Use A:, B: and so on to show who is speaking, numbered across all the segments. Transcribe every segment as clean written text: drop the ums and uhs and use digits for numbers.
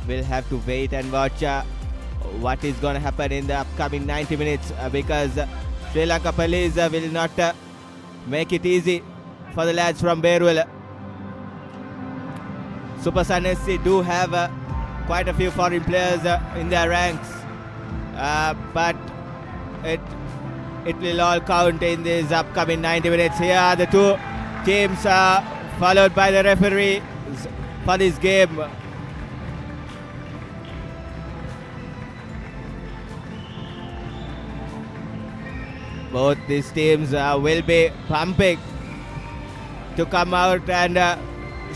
A: we'll have to wait and watch what is going to happen in the upcoming 90 minutes because Sri Lanka Police will not make it easy for the lads from Berwell. Super Sun SC do have quite a few foreign players in their ranks, but it will all count in these upcoming 90 minutes. Here are the two teams followed by the referee for this game. Both these teams will be pumping to come out and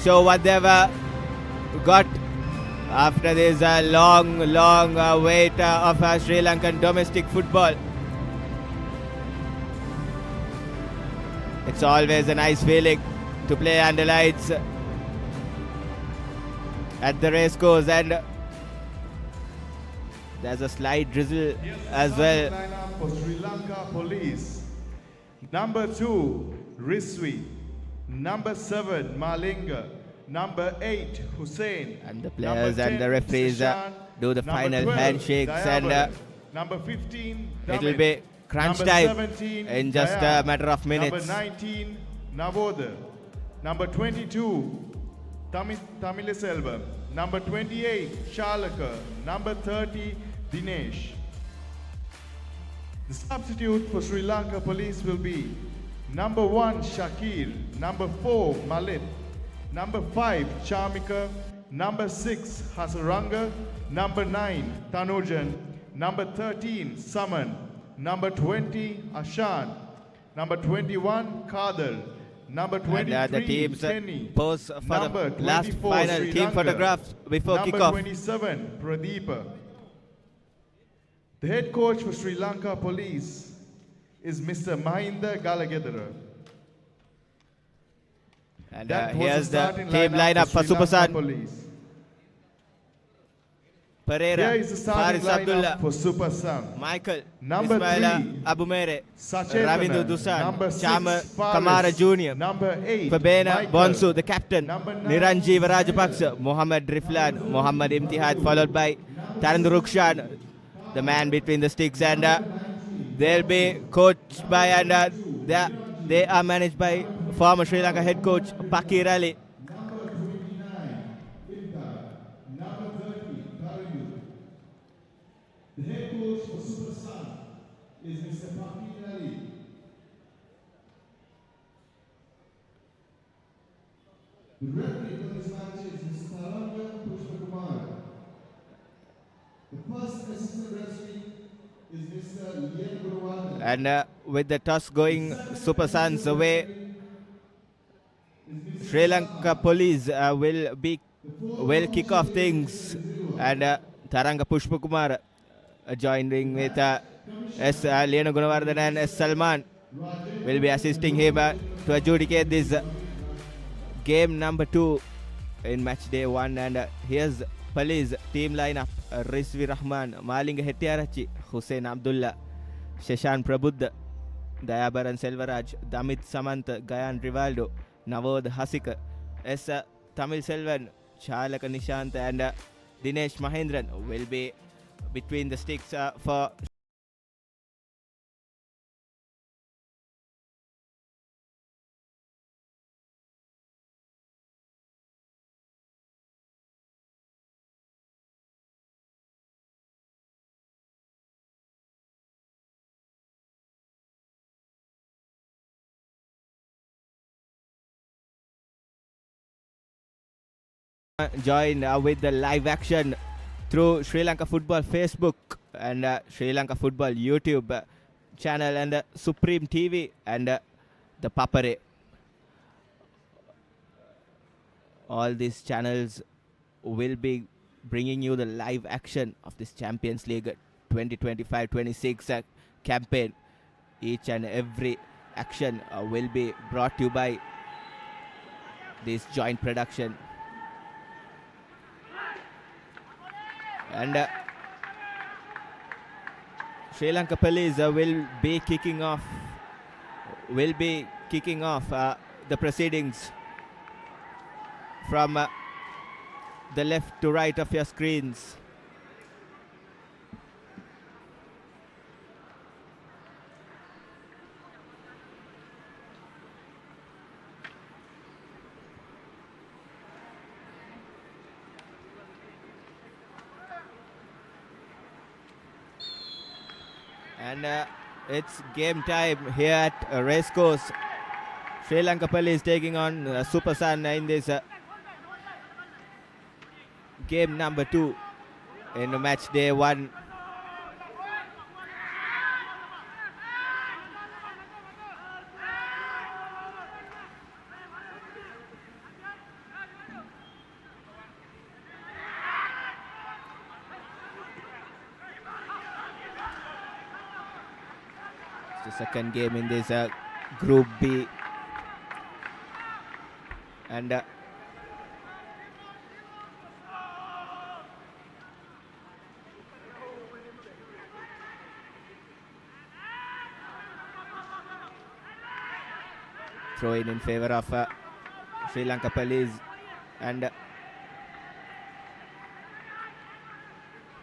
A: show what they've got after this long wait of Sri Lankan domestic football. It's always a nice feeling to play under lights at the race course, and there's a slight drizzle as well.
B: For Sri Lanka Police, number 2 Riswi, number 7 Malinga, number 8 Hussein,
A: and the players and the referees do the final 12, handshakes, and
B: number 15
A: it will be crunch time in just a matter of minutes.
B: Number 19 Navoda, number 22 Tamileselvam, number 28 Shalaka, number 30 Dinesh. The substitute for Sri Lanka Police will be number 1 Shakir, number 4 Malit, number 5 Charmika, number 6 Hasaranga, number 9 Tanujan, number 13 Saman, number 20 Ashan, number 21 Kader, number 23
A: the teams
B: Kenny,
A: pose for
B: number
A: the last
B: 24
A: final
B: Sri
A: team
B: Lanka,
A: photographs before
B: number
A: kickoff.
B: 27 Pradeepa. The head coach for Sri Lanka Police is Mr. Mahinda Galagedara.
A: And here's the team lineup for Super Sun. Pereira,
B: Here is the starting
A: Faris Abdullah,
B: lineup for Super Sun.
A: Michael,
B: Number
A: Ismaila
B: 3,
A: Abumere,
B: Sachetana.
A: Ravindu Dusan,
B: Number 6,
A: Chama
B: Faris.
A: Kamara Jr.,
B: Number 8,
A: Fabena
B: Michael.
A: Bonsu, the captain,
B: Number 9,
A: Niranjeev Rajapaksa, Mohammad Riflan, Mohammad Imtihad, followed by Tarandu Rukshan, the man between the sticks, and they'll be coached by and they are managed by former Sri Lanka head coach Pakir Ali.
B: The head coach for Super Sun is Mr. Pakir Ali. The referee for this match is Mr. Lanka Pushpakumar. The first assistant referee is Mr. Lian Gurwala.
A: And with the toss going Super Suns away, Sri Lanka Police will kick off things, and Taranga Pushpakumar joining with S. Lena Gunawardhan and S. Salman will be assisting him to adjudicate this game number 2 in match day 1. And here's Police team lineup: Rizvi Rahman, Malinga Hettiarachi, Hussein Abdullah, Sheshan Prabuddha, Dayabaran Selvaraj, Damit Samantha, Gayan Rivaldo, Navod Hasika, S. Tamil Selvan, Chalaka Nishant, and Dinesh Mahendran will be between the sticks for join with the live action through Sri Lanka Football Facebook and Sri Lanka Football YouTube channel and Supreme TV and ThePapare. All these channels will be bringing you the live action of this Champions League 2025-26 campaign. Each and every action will be brought to you by this joint production. And Sri Lanka Police will be kicking off the proceedings from the left to right of your screens. And it's game time here at Racecourse. Sri Lanka Police taking on Super Sun in this game number 2 in match day 1. It's the second game in this Group B. And throw in favor of Sri Lanka Police, and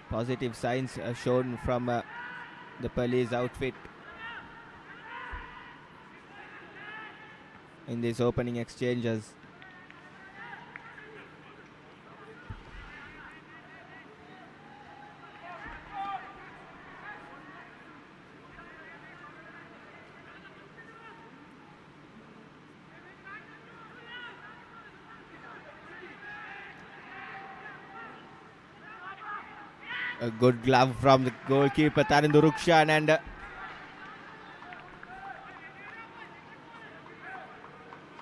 A: positive signs shown from the Police outfit in these opening exchanges. A good glove from the goalkeeper Tarindu Rukshan, and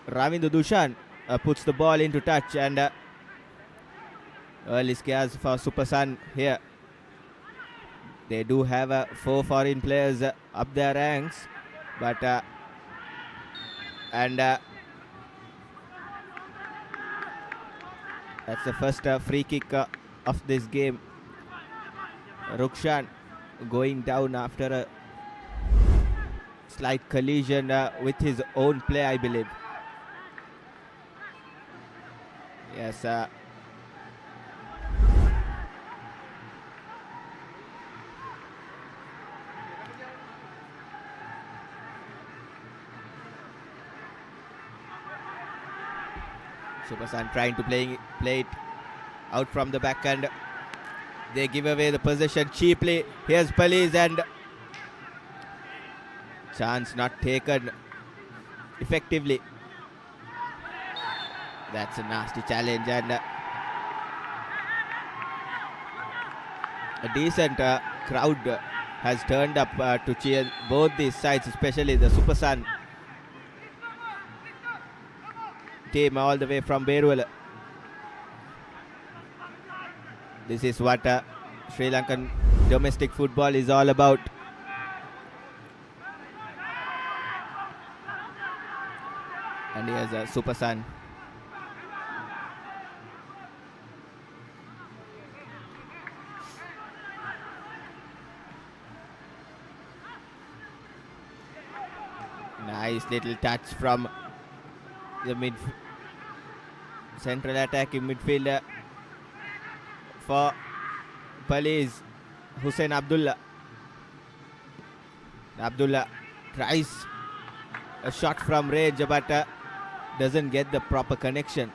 A: Ravindu Dushan puts the ball into touch, and early scares for Super Sun here. They do have 4 foreign players up their ranks, but that's the first free kick of this game. Rukshan going down after a slight collision with his own play, I believe. Yes. Super Sun trying to play it out from the back, and they give away the possession cheaply. Here's Police, and chance not taken effectively. That's a nasty challenge, and a decent crowd has turned up to cheer both these sides, especially the Super Sun team all the way from Berwala. This is what Sri Lankan domestic football is all about. And here's Super Sun. Nice little touch from the central attacking midfielder for Police, Hussein Abdullah. Abdullah tries a shot from range, but doesn't get the proper connection.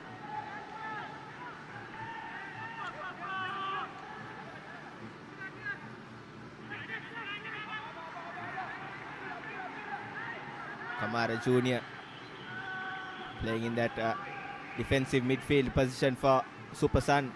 A: Kamara Jr. playing in that defensive midfield position for Super Sun.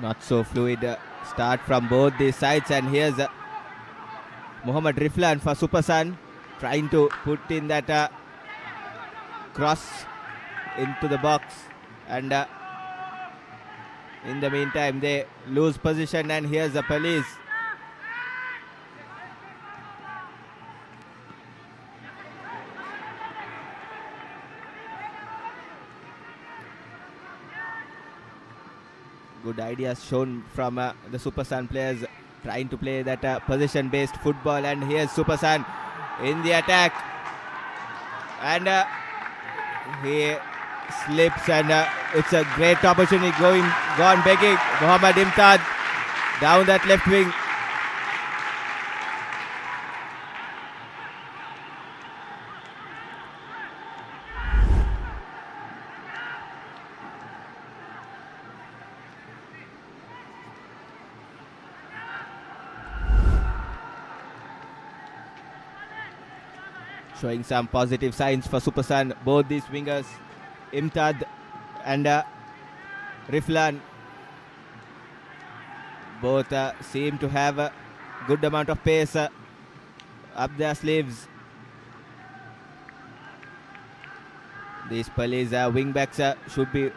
A: Not so fluid start from both these sides, and here's Muhammad Riflan for Super Sun trying to put in that cross into the box, and in the meantime they lose position, and here's the police. Good ideas shown from the Super Sun players, trying to play that possession-based football, and here's Super Sun in the attack, and he slips, and it's a great opportunity gone begging. Mohammad Imtad down that left wing. Showing some positive signs for Super Sun. Both these wingers, Imtad and Riflan, both seem to have a good amount of pace up their sleeves. These police wing backs should be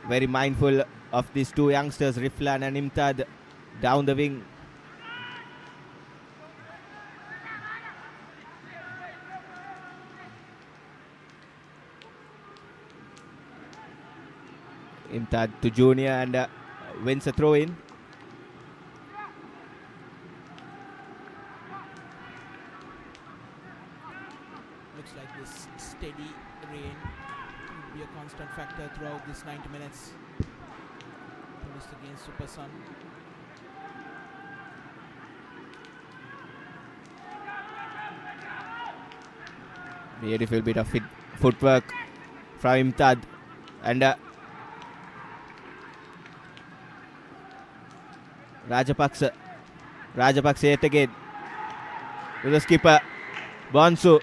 A: very mindful of these two youngsters, Riflan and Imtad, down the wing. Imtad to Junior, and wins a throw in.
C: Looks like this steady rain will be a constant factor throughout this 90 minutes. Police against Super Sun.
A: Beautiful bit of footwork from Imtad, and Rajapaksa yet again to the skipper Bonsu.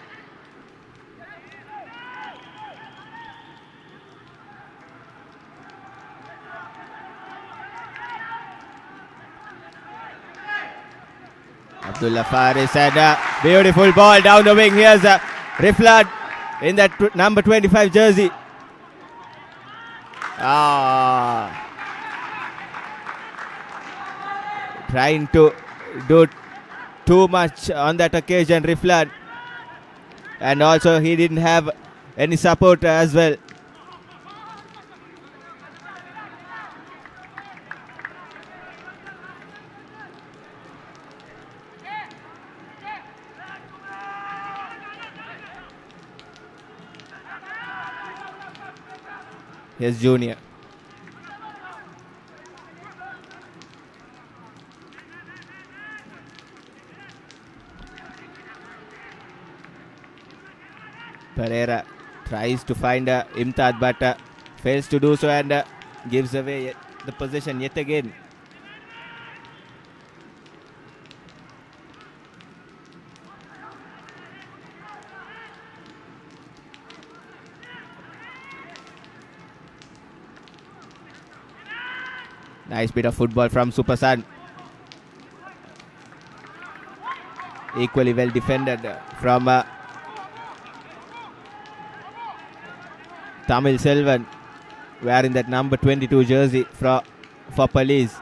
A: Abdullah Faris, and beautiful ball down the wing. Here's Riflan in that number 25 jersey. Trying to do too much on that occasion, Riflan, and also he didn't have any support as well. Here's Junior. Pereira tries to find Imtad, but fails to do so, and gives away the possession yet again. Nice bit of football from Super Sun. Equally well defended from Tamil Selvan, wearing that number 22 jersey for police.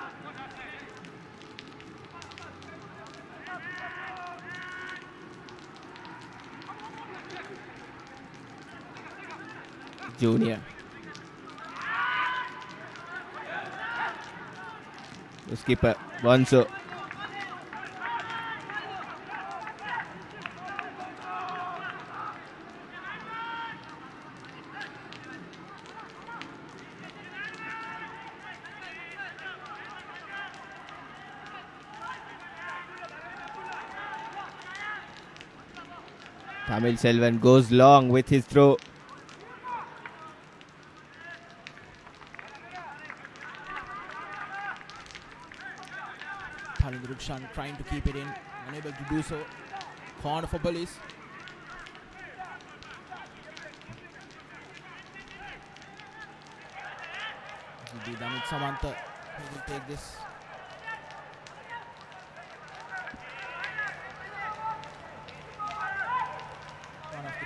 A: Junior. The skipper Bonsu. Tamil Selvan goes long with his throw.
C: Rukshan trying to keep it in, unable to do so. Corner for police. It will be Damit Samantha who will take this.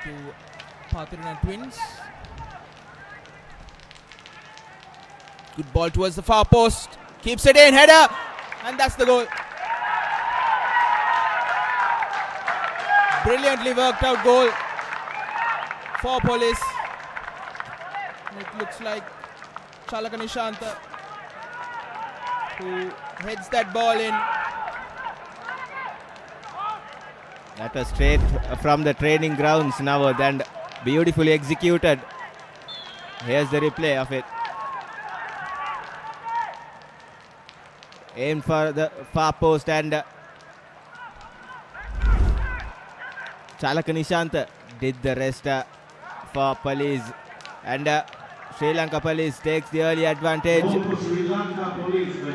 C: to Pathirana Twins. Good ball towards the far post. Keeps it in, header, and that's the goal. Brilliantly worked out goal for Police. And it looks like Chalaka Nishanta who heads that ball in.
A: That was straight from the training grounds now and beautifully executed. Here's the replay of it. Aim for the far post and Chalaka Nishanta did the rest for Police, and Sri Lanka Police takes the early advantage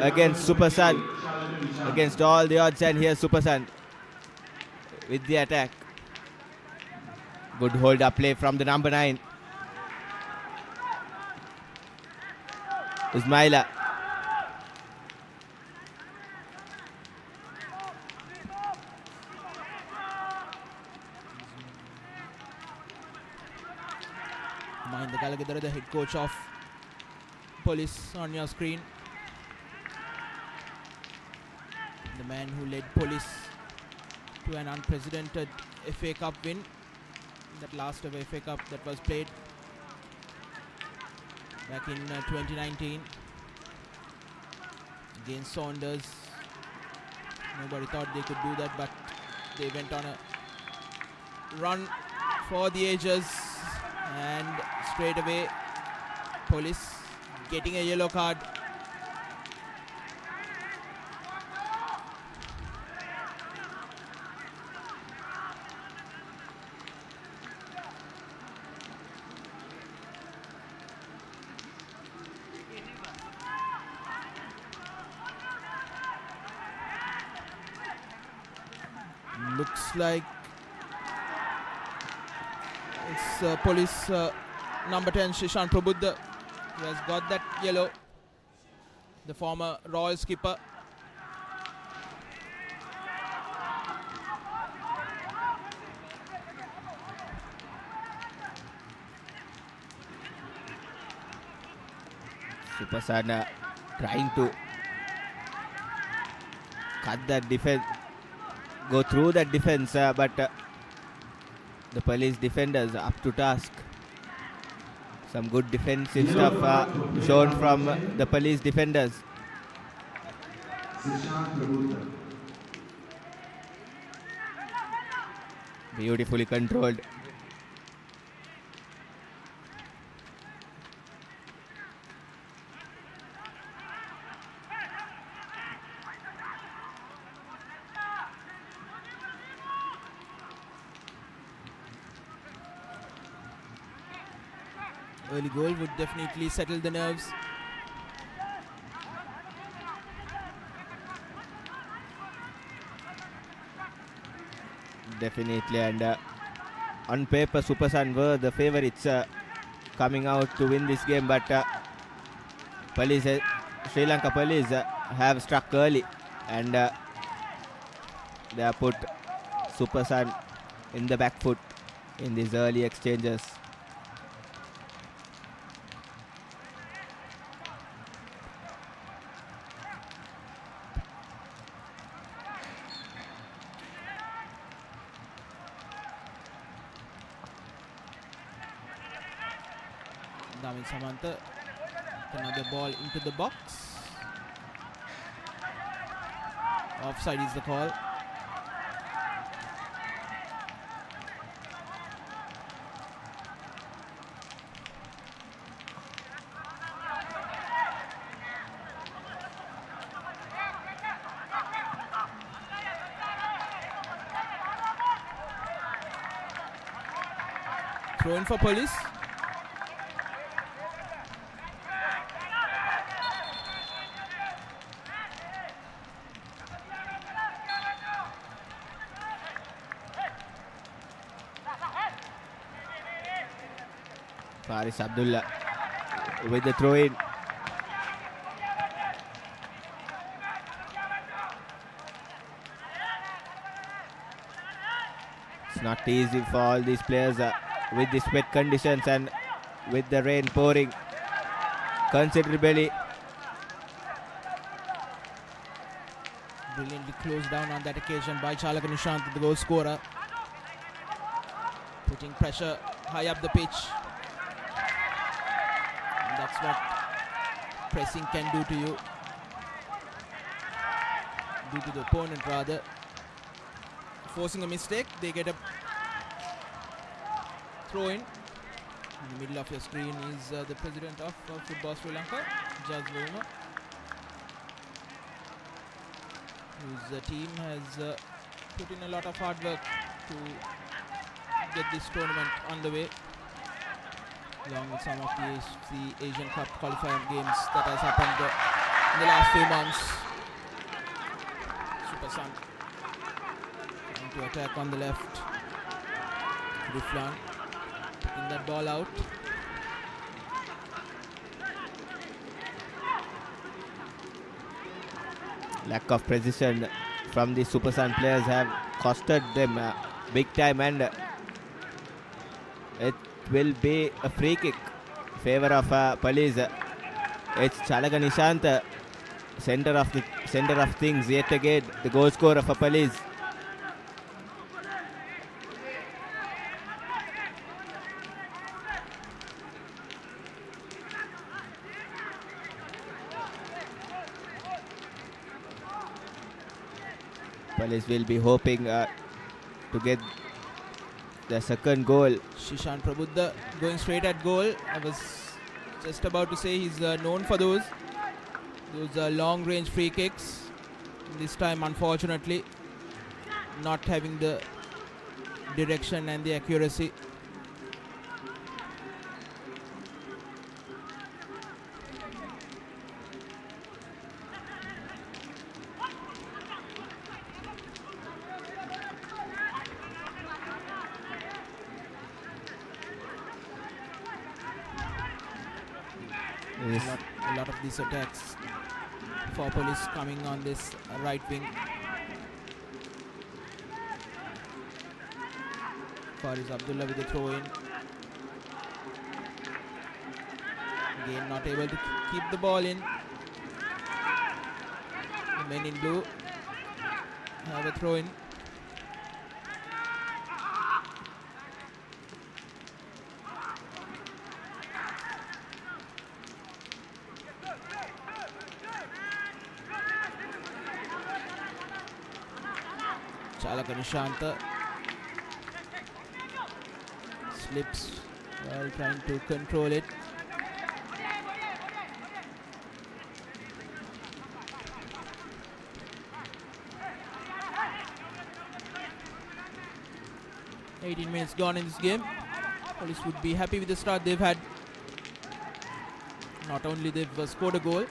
A: against Super Sun, against all the odds, and here's Super Sun with the attack. Good hold up play from the number 9 Ismaila.
C: Mahinda Kalagadara, the head coach of Police, on your screen. The man who led Police to an unprecedented FA Cup win, that last ever FA Cup that was played back in 2019 against Saunders. Nobody thought they could do that, but they went on a run for the ages, and straight away Police getting a yellow card. Looks like it's Police number 10 Shishan Prabuddha. He has got that yellow. The former Royal skipper.
A: Super Sun trying to cut that defense, go through that defense, but the Police defenders up to task. Some good defensive stuff shown from the Police defenders. Beautifully controlled.
C: Early goal would definitely settle the nerves.
A: Definitely, and on paper Super Sun were the favourites coming out to win this game, but Police, Sri Lanka Police have struck early, and they have put Super Sun in the back foot in these early exchanges.
C: Damin Samantha, another ball into the box. Offside is the call. Throw in for Police.
A: Faris Abdullah with the throw in. not easy for all these players with the wet conditions and with the rain pouring considerably.
C: Brilliantly closed down on that occasion by Chalaka Nishant, the goal scorer. Putting pressure high up the pitch. And that's what pressing can do to you. Do to the opponent rather. Forcing a mistake, they get a throw in. In the middle of your screen is the president of Football Sri Lanka, Judge Verma, whose team has put in a lot of hard work to get this tournament on the way, along with some of the Asian Cup qualifying games that has happened in the last few months. Super Sun trying to attack on the left. Riflan picking that ball out.
A: Lack of precision from the Super Sun players have costed them big time, and it will be a free kick in favor of Police. It's Chalaka Nishant, center of things yet again, the goal scorer for Police. Police will be hoping to get the second goal.
C: Shishan Prabuddha going straight at goal. I was just about to say he's known for those long range free kicks. This time, unfortunately, not having the direction and the accuracy. A lot of these attacks for Police coming on this right wing. Faris Abdullah with the throw in. Again not able to keep the ball in. The men in blue have a throw in. Chalaka Nishanta slips while trying to control it. "18 minutes gone in this game. Police would be happy with the start they've had. Not only they've scored a goal,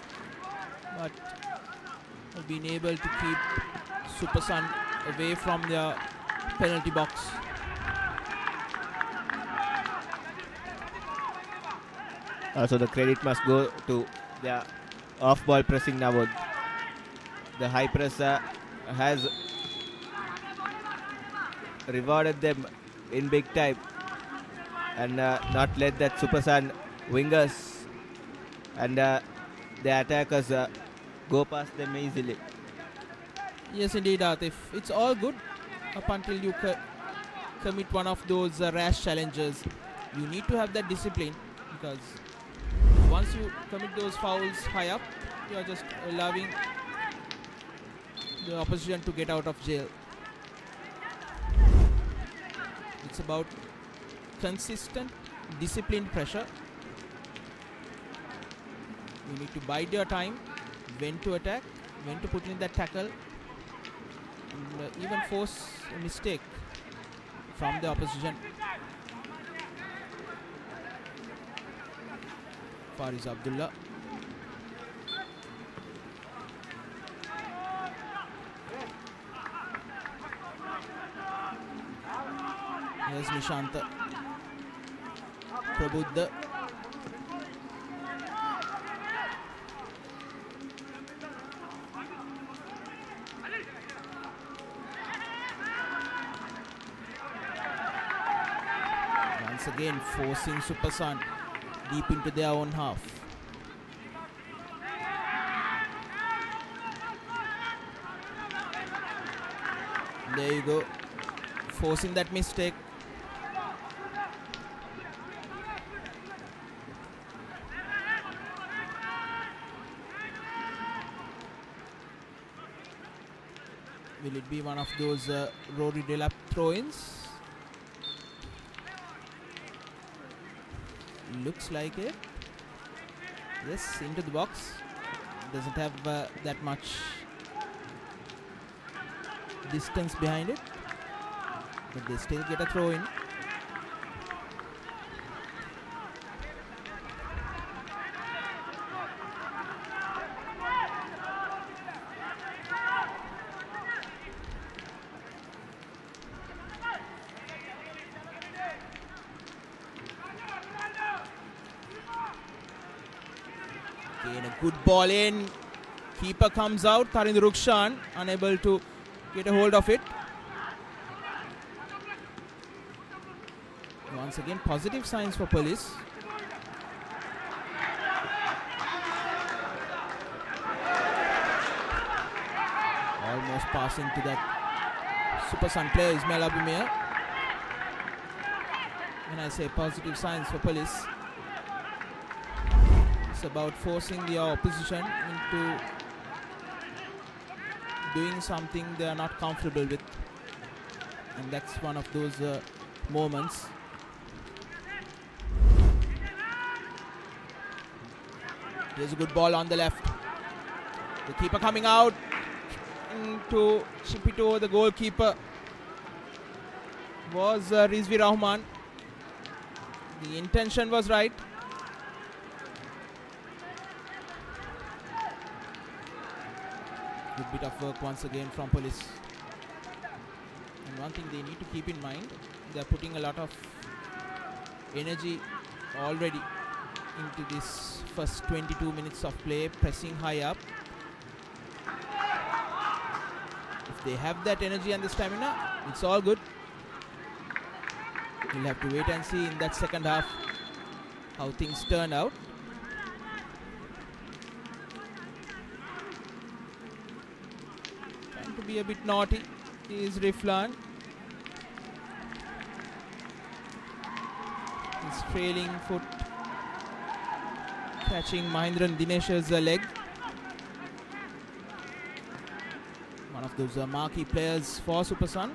C: but have been able to keep Super Sun away from their penalty box.
A: Also, the credit must go to their off-ball pressing now. The high press has rewarded them in big time, and not let that Super Sun wingers and the attackers go past them easily.
C: Yes, indeed, Atif. It's all good up until you commit one of those rash challenges. You need to have that discipline, because once you commit those fouls high up, you are just allowing the opposition to get out of jail. It's about consistent, disciplined pressure. You need to bide your time, when to attack, when to put in that tackle, and even force a mistake from the opposition. Faris Abdullah. Here's Nishanta Prabuddha. Once again forcing Supersun deep into their own half. There you go, forcing that mistake. Will it be one of those Rory Delap throw-ins? Looks like it. Yes, into the box. Doesn't have that much distance behind it, but they still get a throw-in. Again, a good ball in. Keeper comes out. Tarind Rukshan unable to get a hold of it. Once again, positive signs for Police. Almost passing to that Supersun player, Ismail Abumir. When I say positive signs for Police, it's about forcing the opposition into doing something they are not comfortable with, and that's one of those moments. Here's a good ball on the left. The keeper coming out to chip it over the goalkeeper was Rizvi Rahman. The intention was right. Good bit of work once again from Police. And one thing they need to keep in mind, they're putting a lot of energy already into this first 22 minutes of play, pressing high up. If they have that energy and the stamina, it's all good. We'll have to wait and see in that second half how things turn out. Trying to be a bit naughty is Riflan. His trailing foot catching Mahindran Dinesh's leg. One of those marquee players for Supersun.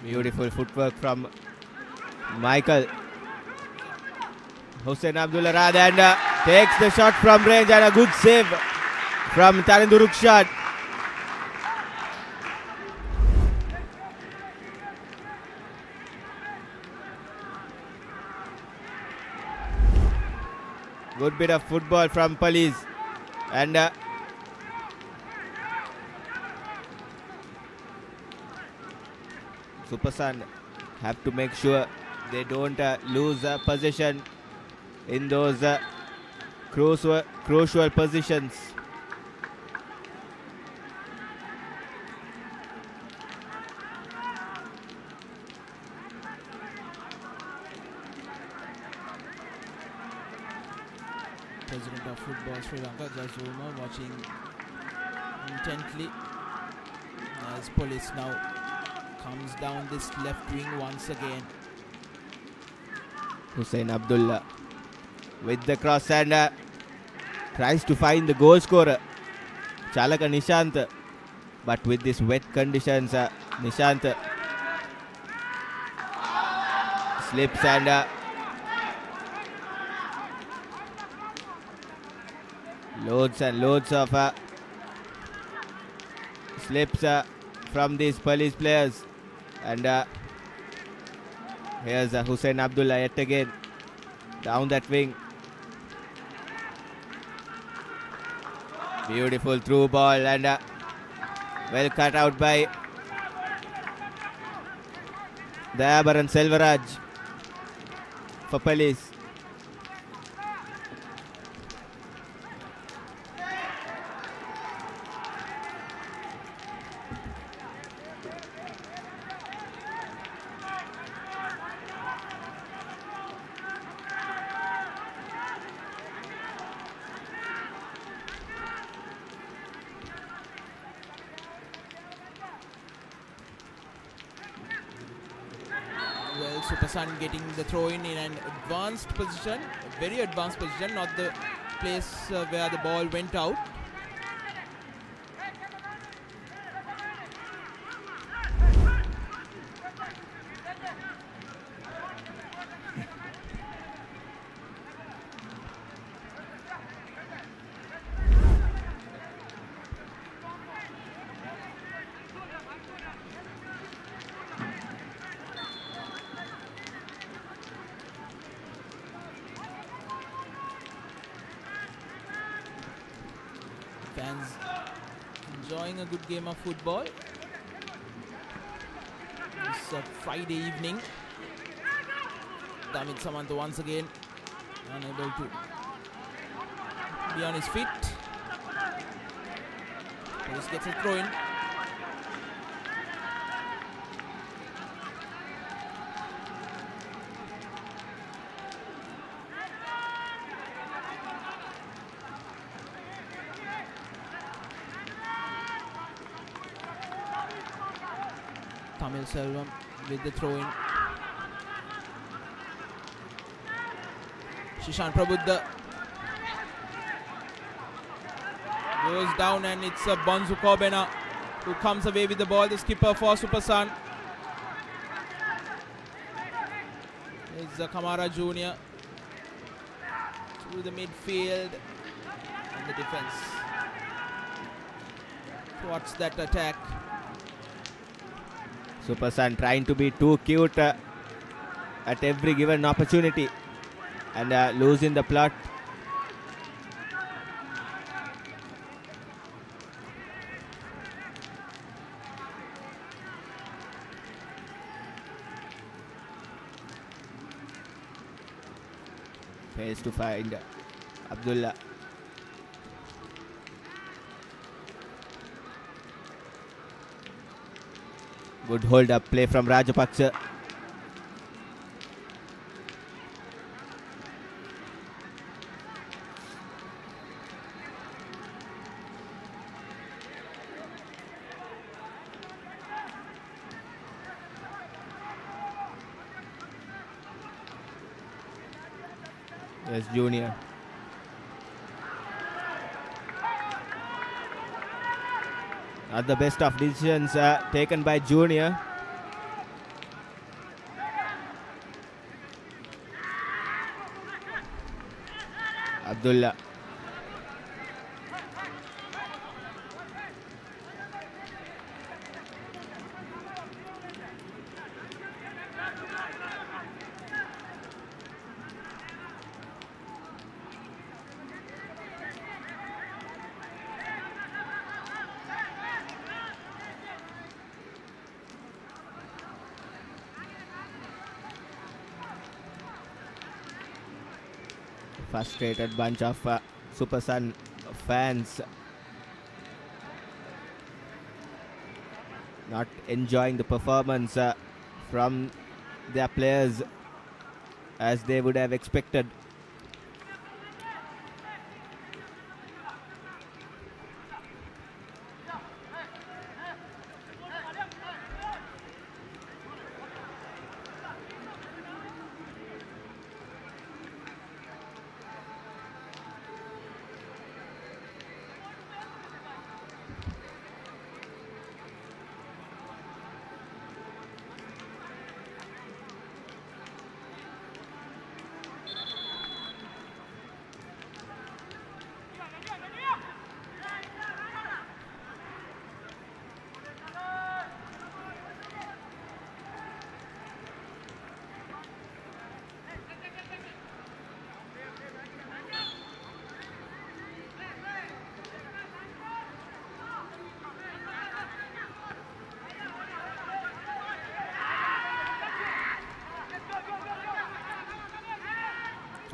A: Beautiful footwork from Michael. Hussein Abdullah Rad and takes the shot from range, and a good save from Tarindu Rukshan. Good bit of football from Police, and Supersun have to make sure they don't lose possession in those crucial positions.
C: President of Football Sri Lanka, Jazuma, watching intently as Police now comes down this left wing once again.
A: Hussein Abdullah with the cross and tries to find the goal scorer, Chalaka Nishant, but with these wet conditions, Nishant slips and loads and loads of slips from these Police players. And here's Hussein Abdullah yet again down that wing. Beautiful through ball and well cut out by Dayabaran Selvaraj for Police.
C: Supersun getting the throw in an advanced position, a very advanced position, not the place where the ball went out. Fans enjoying a good game of football. It's a Friday evening. Damit Samantha once again unable to be on his feet. Police gets a throw in. Tamil Selvam with the throw in. Shishan Prabuddha goes down and it's a Bonzu Kobena who comes away with the ball, the skipper for Supersun. It's the Kamara Jr. through the midfield and the defense. What's that attack?
A: Supersun trying to be too cute at every given opportunity and losing the plot. Fails to find Abdullah. Good hold up play from Rajapaksa. Yes, Junior. Not the best of decisions taken by Junior. Abdullah. Frustrated bunch of Supersun fans not enjoying the performance from their players as they would have expected.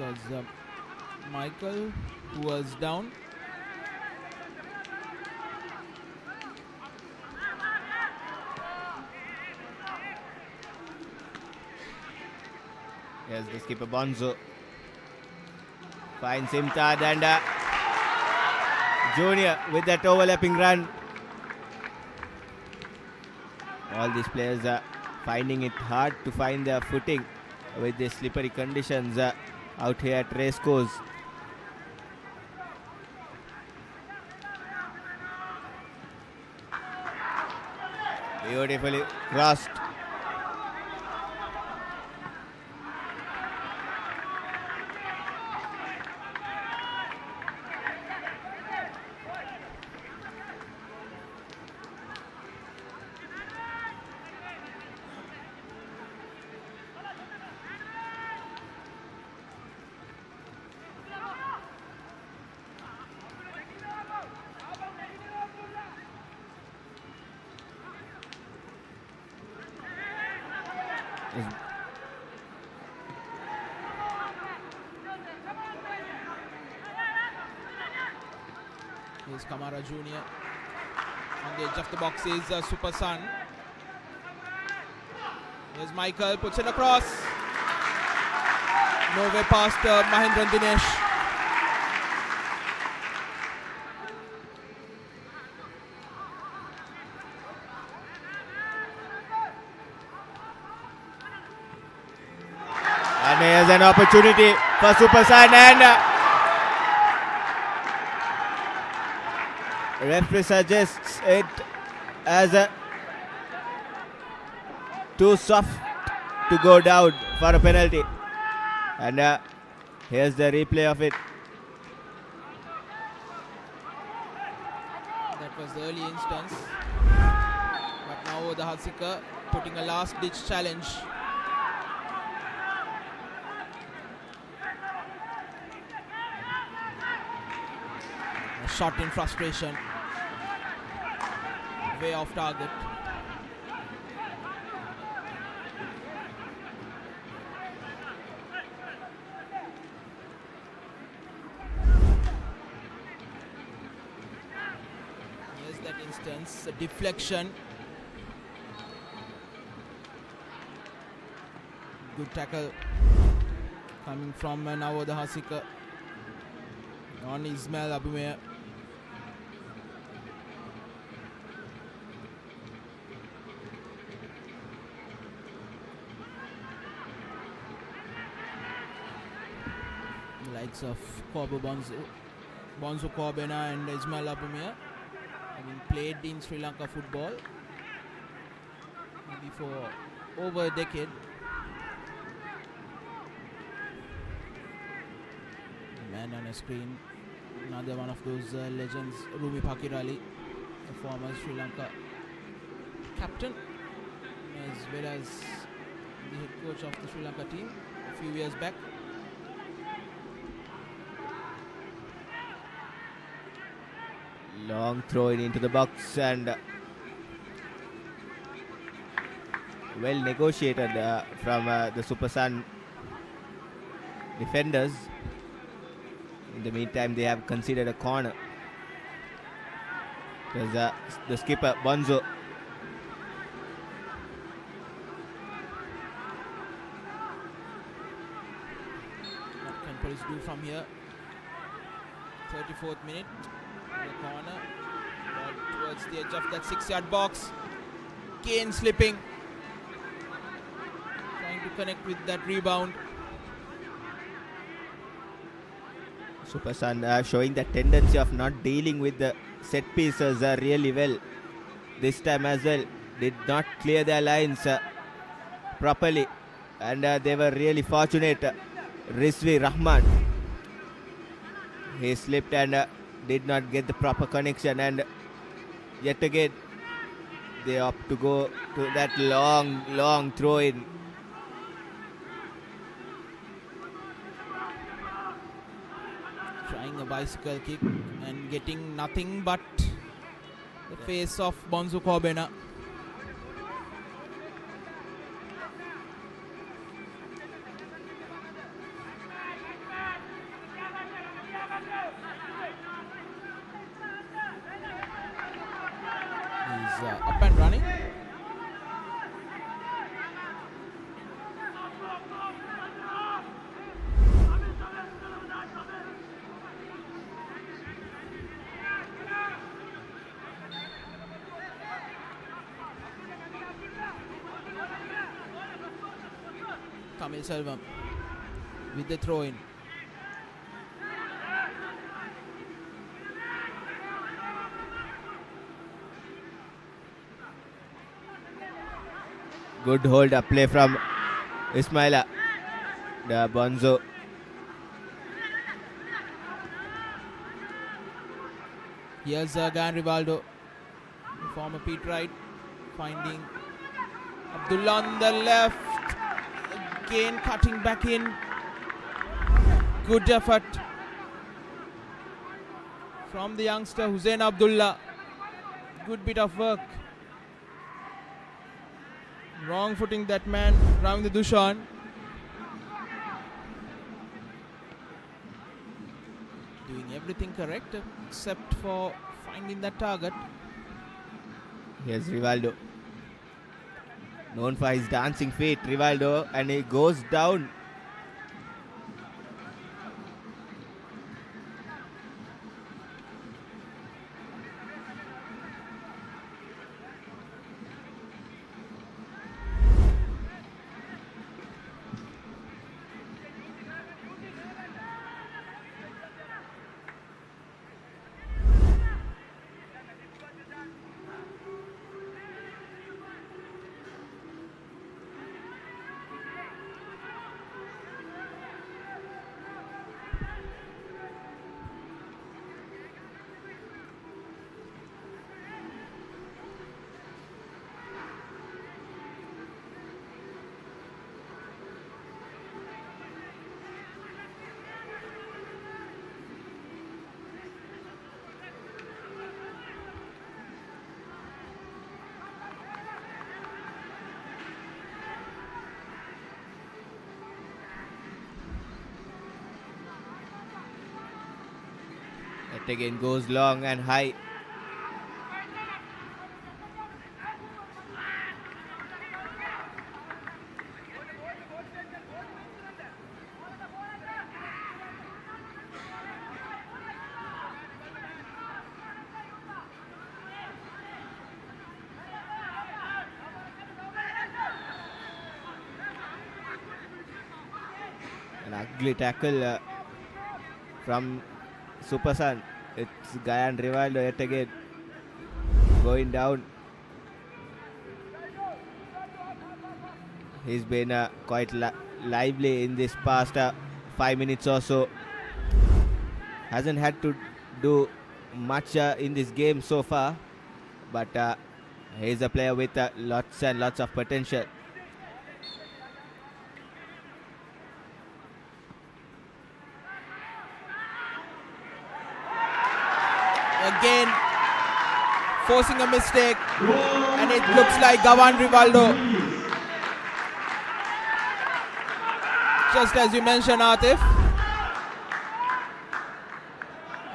A: It was Michael who was down. Yes, the skipper Bonzo finds Imtad and Junior with that overlapping run. All these players finding it hard to find their footing with the slippery conditions out here at racecourse. Beautifully crossed.
C: Here's Kamara Jr. On the edge of the box is Super Sun. Here's Michael, puts it across. No way past Mahendran Dinesh.
A: And here's an opportunity for Super Sun, and referee suggests it as too soft to go down for a penalty. And here's the replay of it.
C: That was the early instance. But now the Hasika putting a last ditch challenge. A shot in frustration. Way off target. Here's that instance, a deflection. Good tackle coming from now the Hasika on Ismail Abumea. Likes of Corbo Bonzo Corbena and Ismail Abumea having played in Sri Lanka football maybe for over a decade. Man on a screen, another one of those legends, Rumi Pakirali, the former Sri Lanka captain as well as the head coach of the Sri Lanka team a few years back.
A: Long throw into the box, and well negotiated from the Super Sun defenders. In the meantime, they have conceded a corner. There's the skipper Bonzo.
C: What can police do from here? 34th minute. The corner, ball towards the edge of that 6-yard box. Kane slipping, trying to connect with that rebound.
A: Super Sun showing the tendency of not dealing with the set pieces really well. This time as well, did not clear their lines properly, and they were really fortunate. Rizvi Rahman, he slipped and did not get the proper connection, and yet again they opt to go to that long throw in.
C: Trying a bicycle kick and getting nothing but the face of Bonzo Corbena. Up and running. Tamil Selvam with the throw in.
A: Good hold up play from Ismaila. The Bonzo.
C: Here's Gan Rivaldo, former Pete Wright, finding Abdullah on the left. Again cutting back in. Good effort from the youngster Hussein Abdullah. Good bit of work. Wrong footing that man, Ravindra Dushan. Doing everything correct except for finding that target.
A: Here's Rivaldo. Known for his dancing feet, Rivaldo, and he goes down. It again goes long and high. An ugly tackle from Super Sun. It's Gayan Rivaldo yet again going down. He's been quite lively in this past 5 minutes or so. Hasn't had to do much in this game so far, but he's a player with lots and lots of potential.
C: Again forcing a mistake, and it looks like Gavan Rivaldo, just as you mentioned, Atif,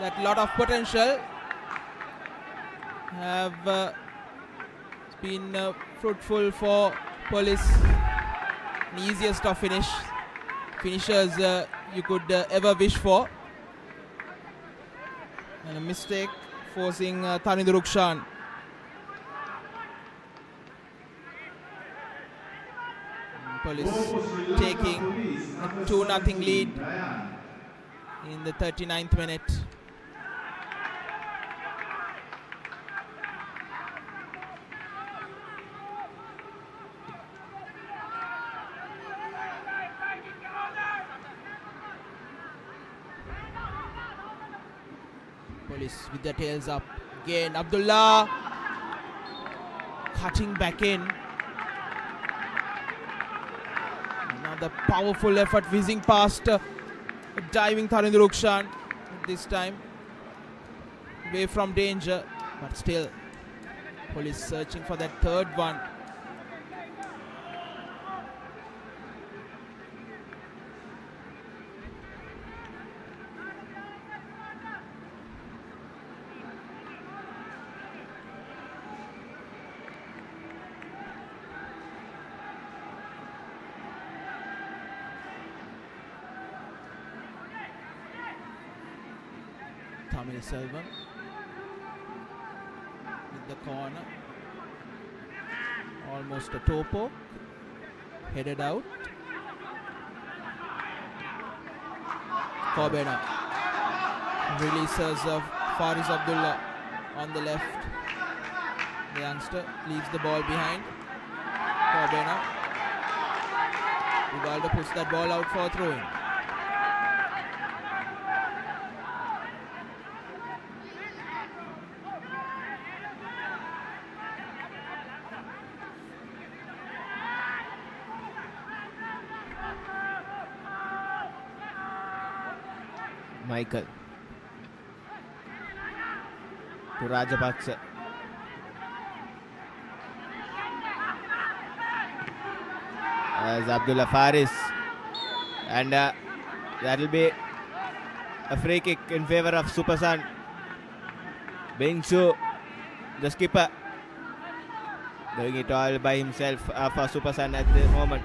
C: that lot of potential have been fruitful for Police. The easiest of finishers you could ever wish for, and a mistake forcing Taninder Rukshan. Police taking a 2-0 lead in the 39th minute. Police with their tails up. Again, Abdullah cutting back in. Another powerful effort whizzing past diving Tharinder Rukshan. This time away from danger, but still Police searching for that third one. Tamil Selvam with the corner, almost a toe poke, headed out. Corbena releases of Faris Abdullah on the left. The youngster leaves the ball behind. Corbena. Rivaldo puts that ball out for a throw-in.
A: Michael to Rajapaksa. As Abdullah Faris, and that will be a free kick in favor of Supersan. Bingsu, the skipper, doing it all by himself for Supersan at the moment.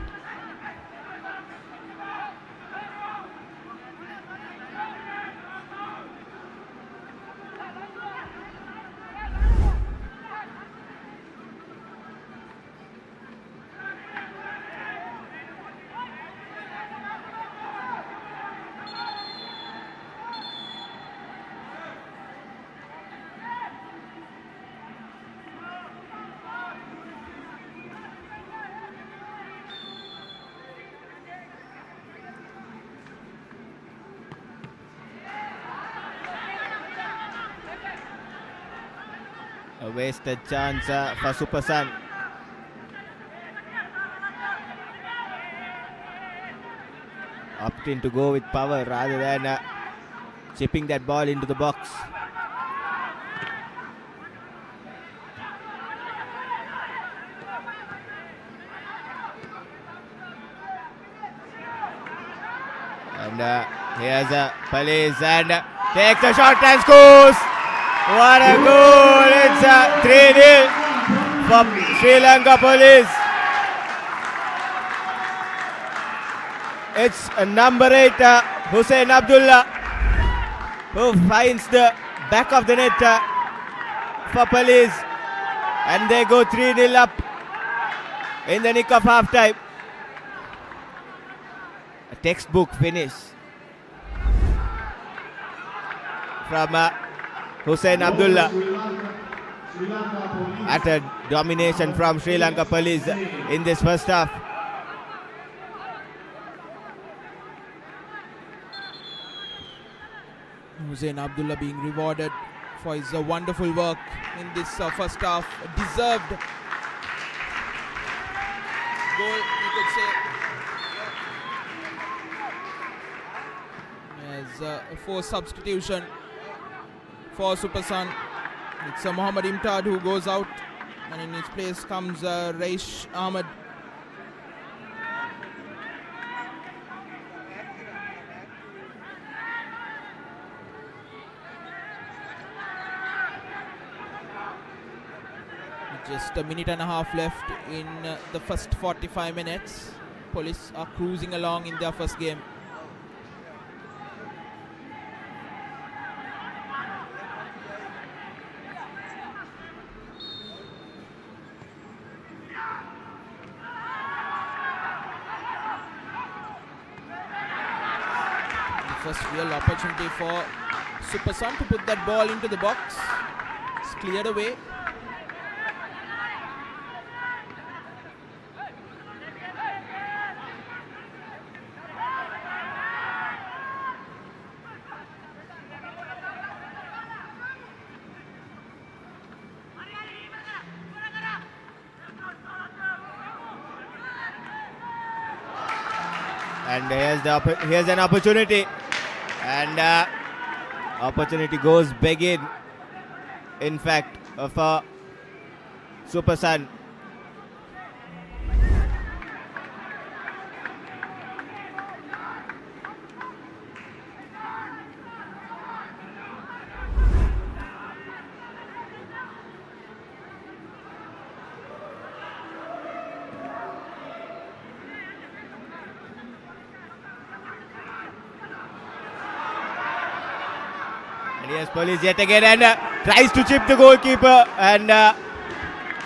A: A wasted chance for Supersan. Opting to go with power rather than chipping that ball into the box. And here's Police and takes a shot and scores. What a goal! It's 3-0 for Sri Lanka Police. It's number 8, Hussein Abdullah, who finds the back of the net for Police, and they go 3-0 up in the nick of half time. A textbook finish from Hussein Abdullah. Utter domination from Sri Lanka Police in this first half.
C: Hussein Abdullah being rewarded for his wonderful work in this first half. Deserved goal, you could say. As a forced substitution for Supersan. It's Mohammad Imtad who goes out, and in his place comes Raish Ahmed. Just a minute and a half left in the first 45 minutes. Police are cruising along in their first game. First real opportunity for Supersan to put that ball into the box. It's cleared away.
A: And here's an opportunity, and opportunity goes begging, in fact, for Supersan. Yes, Police yet again, and tries to chip the goalkeeper, and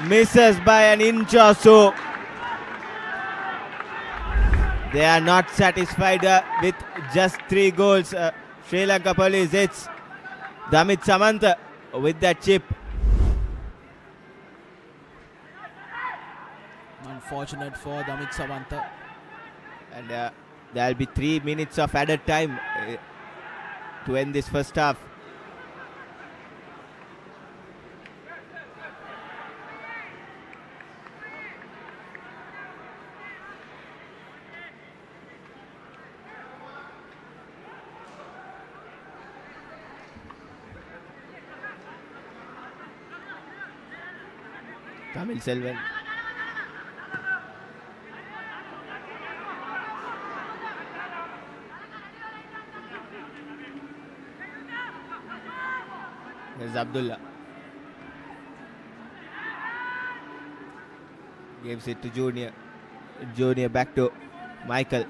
A: misses by an inch or so. They are not satisfied with just 3 goals. Sri Lanka Police, it's Damit Samantha with that chip.
C: Unfortunate for Damit Samantha.
A: And there will be 3 minutes of added time to end this first half. Tamil Selvan. Here's Abdullah. Gives it to Junior. Junior back to Michael.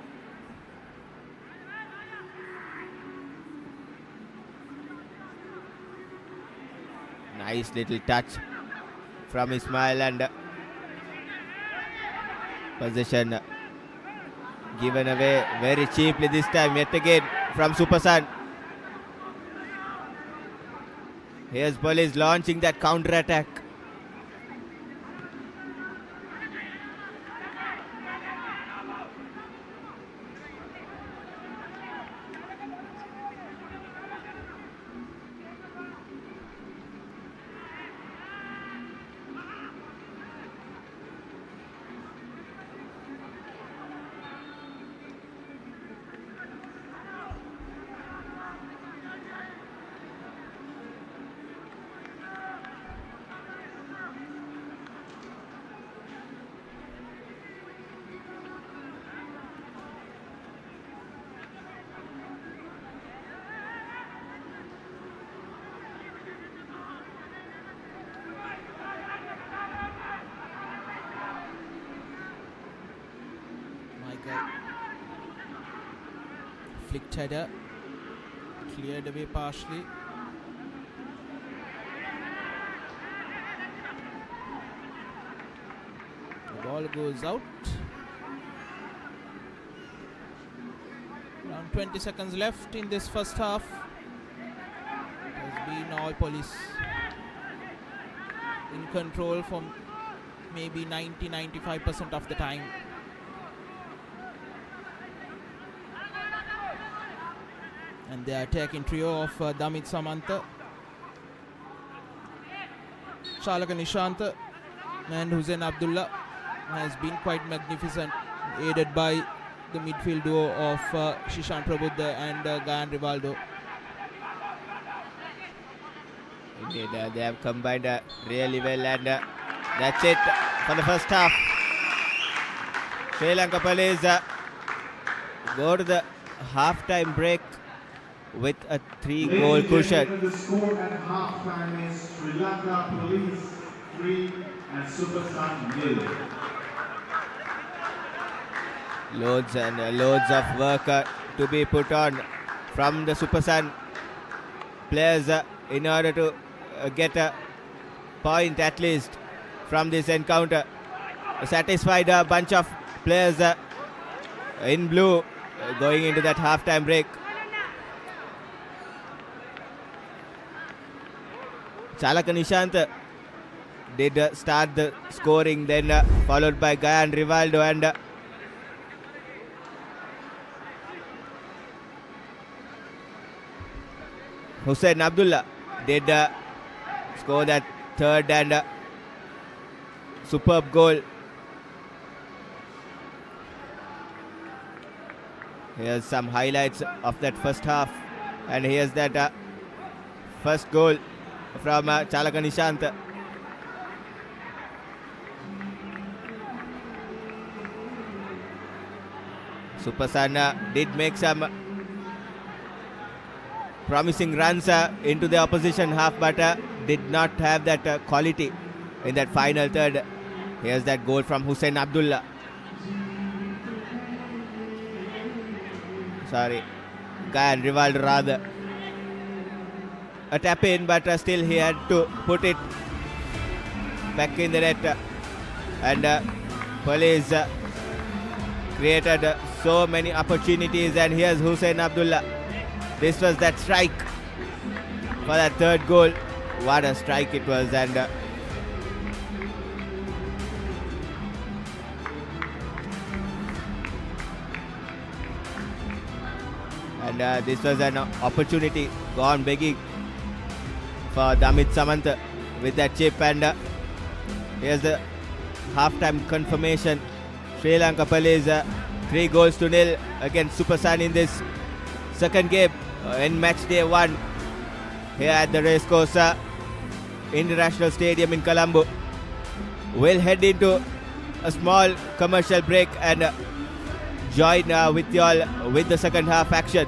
A: Nice little touch from Ismail, and possession given away very cheaply this time yet again from Supersan. Here's Police launching that counter attack.
C: Flicked header, cleared away partially. The ball goes out. Around 20 seconds left in this first half. It has been all Police in control for maybe 90-95% of the time. And the attacking trio of Damit Samantha, Chalaka Nishanta and Hussein Abdullah has been quite magnificent, aided by the midfield duo of Shishan Prabuddha and Gayan Rivaldo.
A: Indeed, they have combined really well, and that's it for the first half. Sri Lanka Police go to the half-time break with a 3-goal cushion.
B: The score at half-time is Sri Lanka Police 3 and Supersan 0.
A: Loads and loads of work to be put on from the Supersan players in order to get a point at least from this encounter. A satisfied bunch of players in blue going into that half-time break. Chalaka Nishant did start the scoring, then followed by Gayan Rivaldo, and Hussein Abdullah did score that third and superb goal. Here's some highlights of that first half, and here's that first goal from Chalaka Nishant. Supersan did make some promising runs into the opposition half, but did not have that quality in that final third. Here's that goal from Hussein Abdullah. Sorry, Gayan Rivaldo rather. A tap in, but still he had to put it back in the net. And Police created so many opportunities, and here's Hussein Abdullah. This was that strike for that third goal. What a strike it was, and this was an opportunity gone begging for Damit Samant with that chip, and here's the half-time confirmation. Sri Lanka Police 3-0 against Supersan in this second game in match day 1 here at the Racecourse International Stadium in Colombo. We'll head into a small commercial break and join with y'all with the second half action.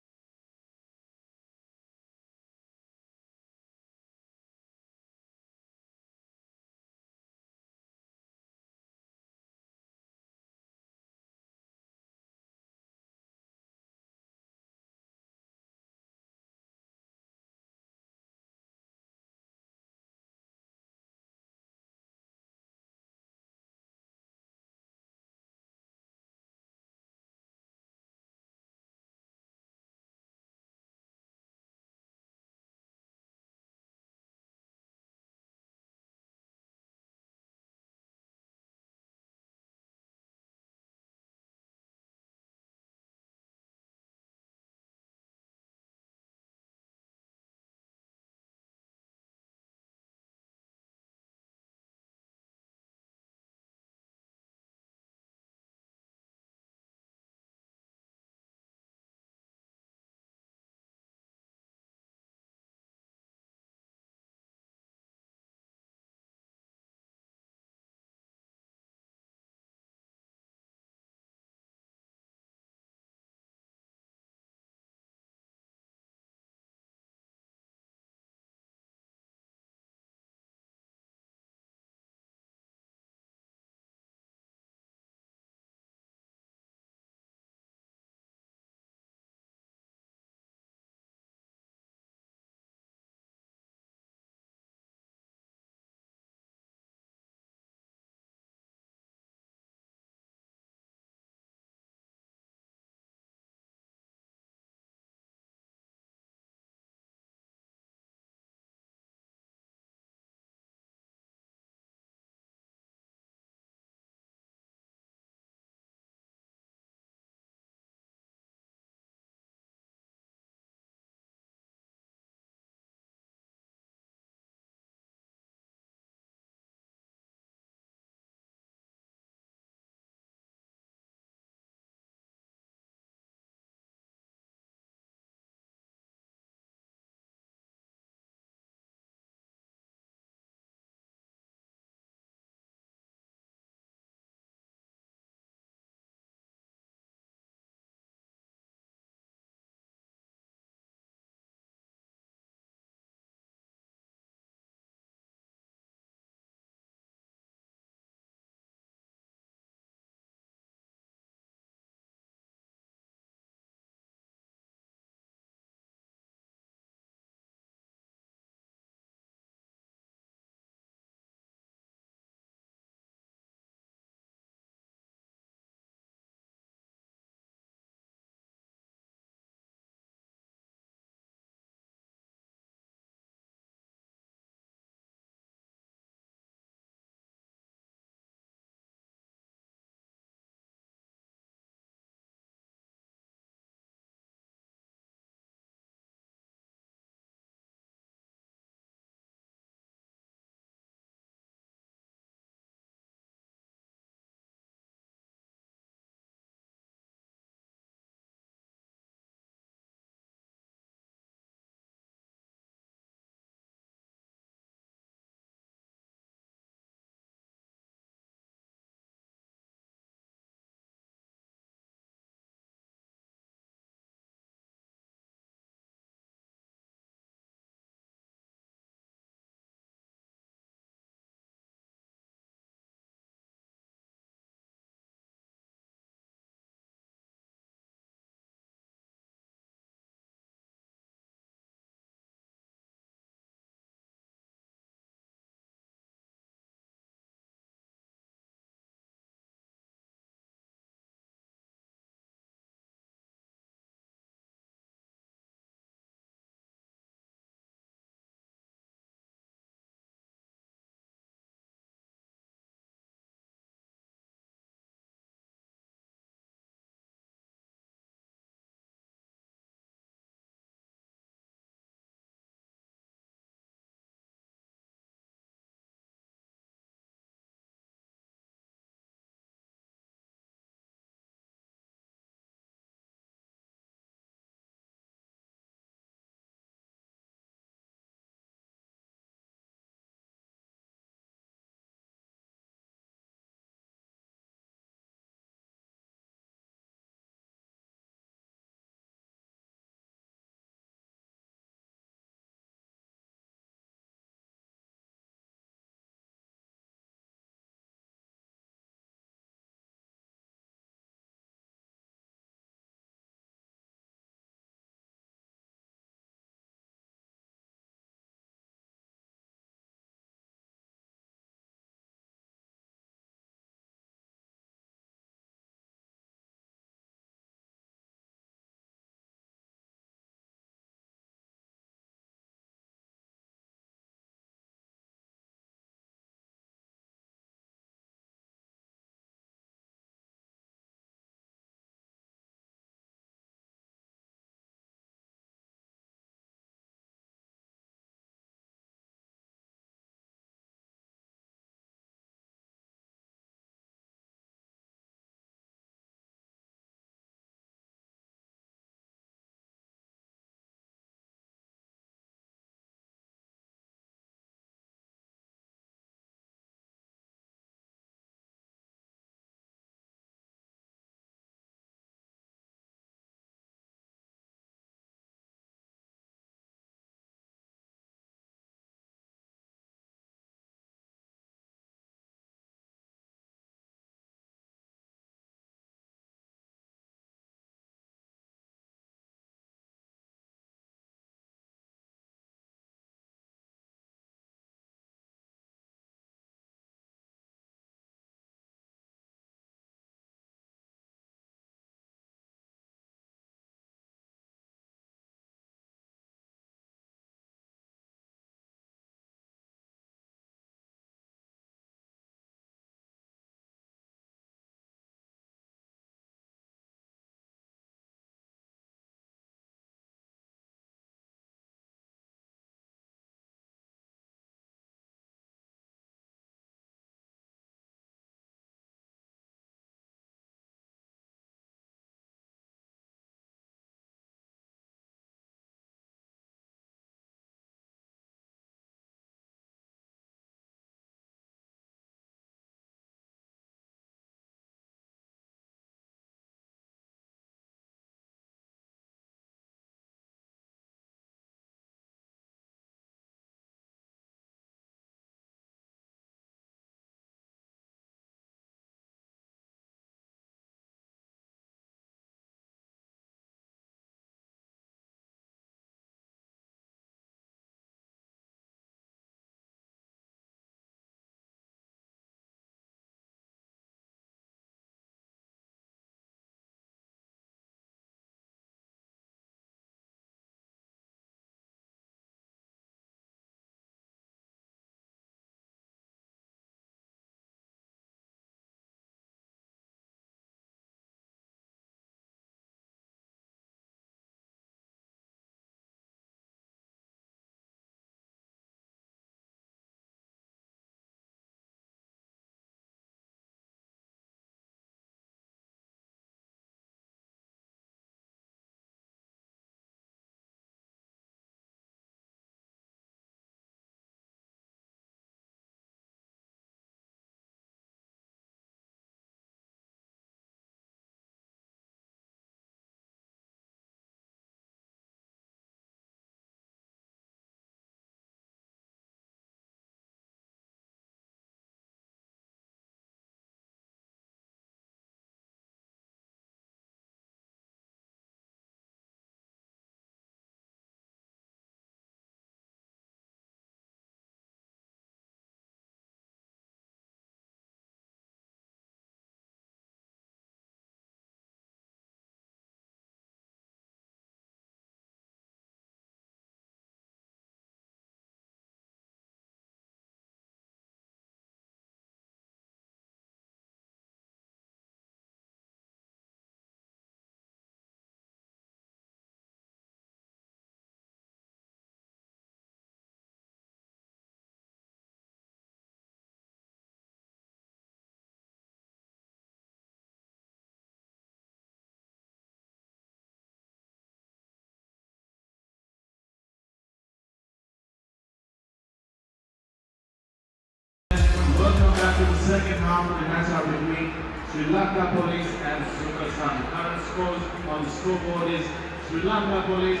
D: to the second half of the matchup between Sri Lanka Police and Super Sun. Current scores on the scoreboard is Sri Lanka Police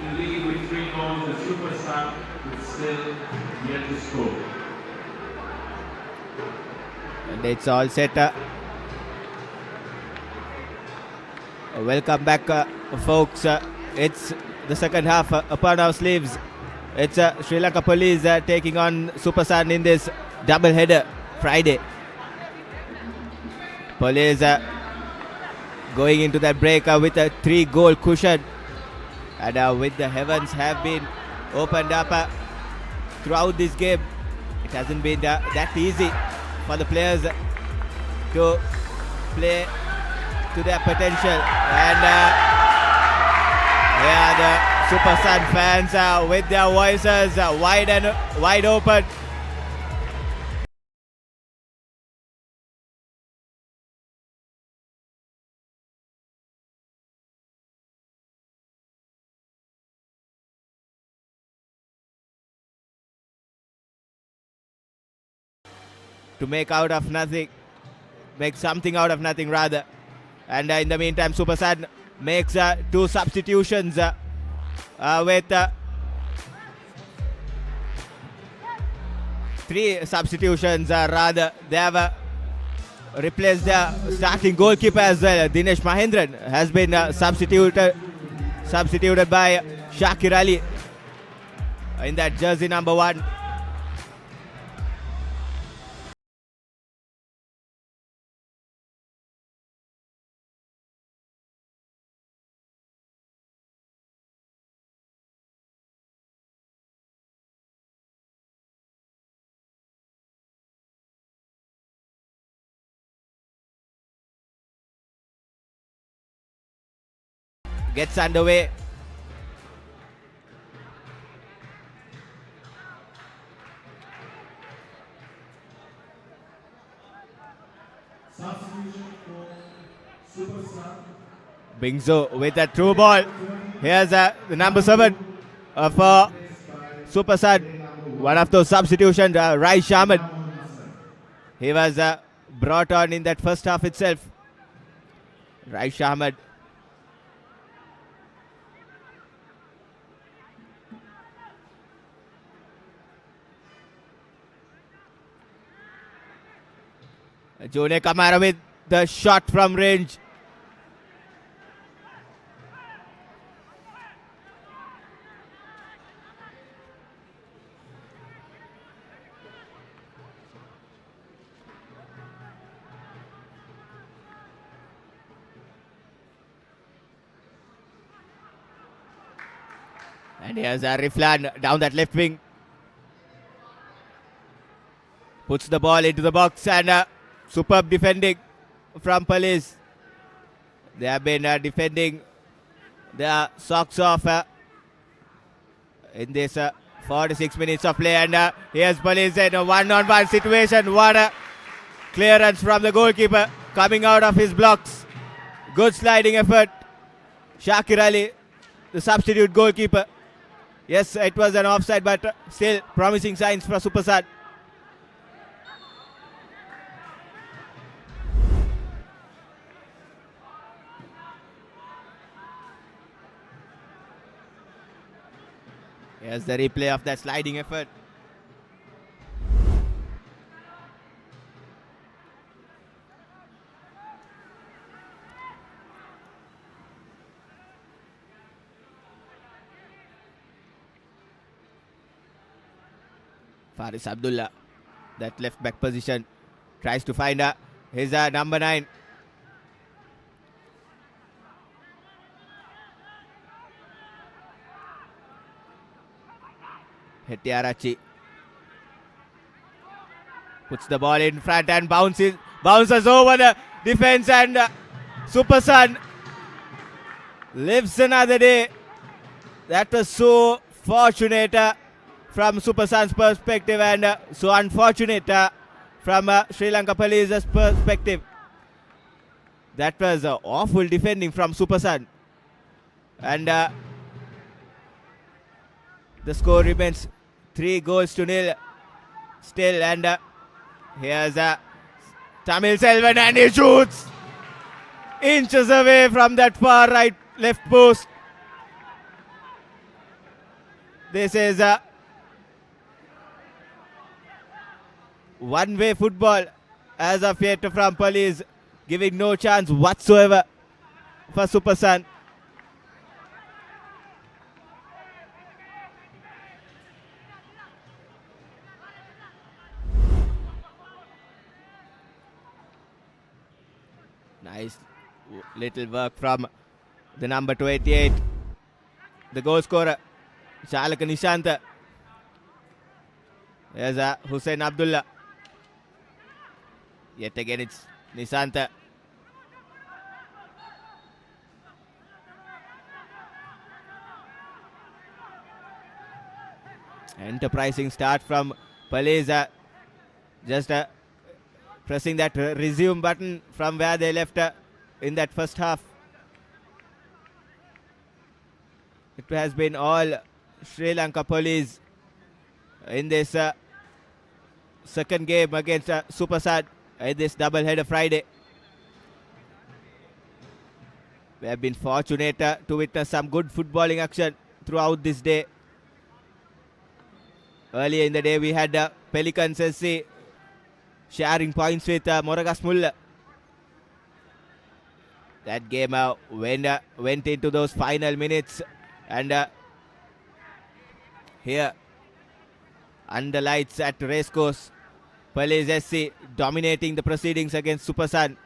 D: in lead with 3 goals and Super Sun with still yet to score.
A: And it's all set. Welcome back, folks. It's the second half upon our sleeves. It's Sri Lanka Police taking on Super Sun in this double header Friday. Police going into that break with a 3-goal cushion, and with the heavens have been opened up throughout this game. It hasn't been that easy for the players to play to their potential, and yeah, the Super Sun fans with their voices wide open. To make out of nothing, make something out of nothing rather. And in the meantime, Super Sun makes 2 substitutions with 3 substitutions rather. They have replaced the starting goalkeeper as well. Dinesh Mahendran has been substituted by Shakir Ali in that jersey number 1. Gets underway. Bingzo with a through ball. Here's the number 7 for Super Sun. One of those substitutions, Rai Shaman. He was brought on in that first half itself. Rai Shaman. Jone Kamara with the shot from range. And here's Riflan down that left wing. Puts the ball into the box, and superb defending from Police. They have been defending their socks off in this 46 minutes of play. And here's Police in a one-on-one situation. What a clearance from the goalkeeper coming out of his blocks. Good sliding effort. Shakir Ali, the substitute goalkeeper. Yes, it was an offside, but still promising signs for Super Sun. Here's the replay of that sliding effort. Faris Abdullah, that left back position, tries to find his number 9. Hettiarachi puts the ball in front and bounces over the defense, and Super Sun lives another day. That was so fortunate from Super Sun's perspective, and so unfortunate from Sri Lanka Police's perspective. That was awful defending from Super Sun, and the score remains 3-0 still, and Here's Tamil Selvan, and he shoots inches away from that far right left post. This is one-way football as of yet from Police, giving no chance whatsoever for Super Sun. Nice little work from the number 288, the goal scorer, Shalaka Nishanta. There's Hussein Abdullah. Yet again it's Nishanta. Enterprising start from Police, just pressing that resume button from where they left in that first half. It has been all Sri Lanka Police in this second game against Super Sun in this double-header Friday. We have been fortunate to witness some good footballing action throughout this day. Earlier in the day we had Pelicans SC sharing points with Moragas Mulla. That game went into those final minutes, and here under lights at Racecourse, Police SC dominating the proceedings against Super Sun.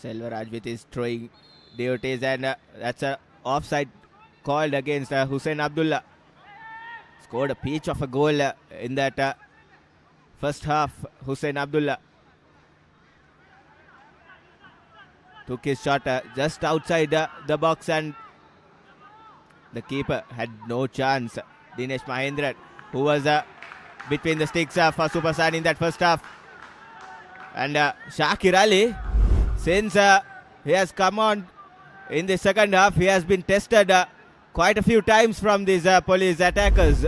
A: Selvaraj with his throwing duties, and that's a offside called against Hussein Abdullah. Scored a peach of a goal in that first half. Hussein Abdullah took his shot just outside the box, and the keeper had no chance. Dinesh Mahendran, who was between the sticks for Super Sun in that first half. And Shakir Ali, since he has come on in the second half, he has been tested quite a few times from these Police attackers.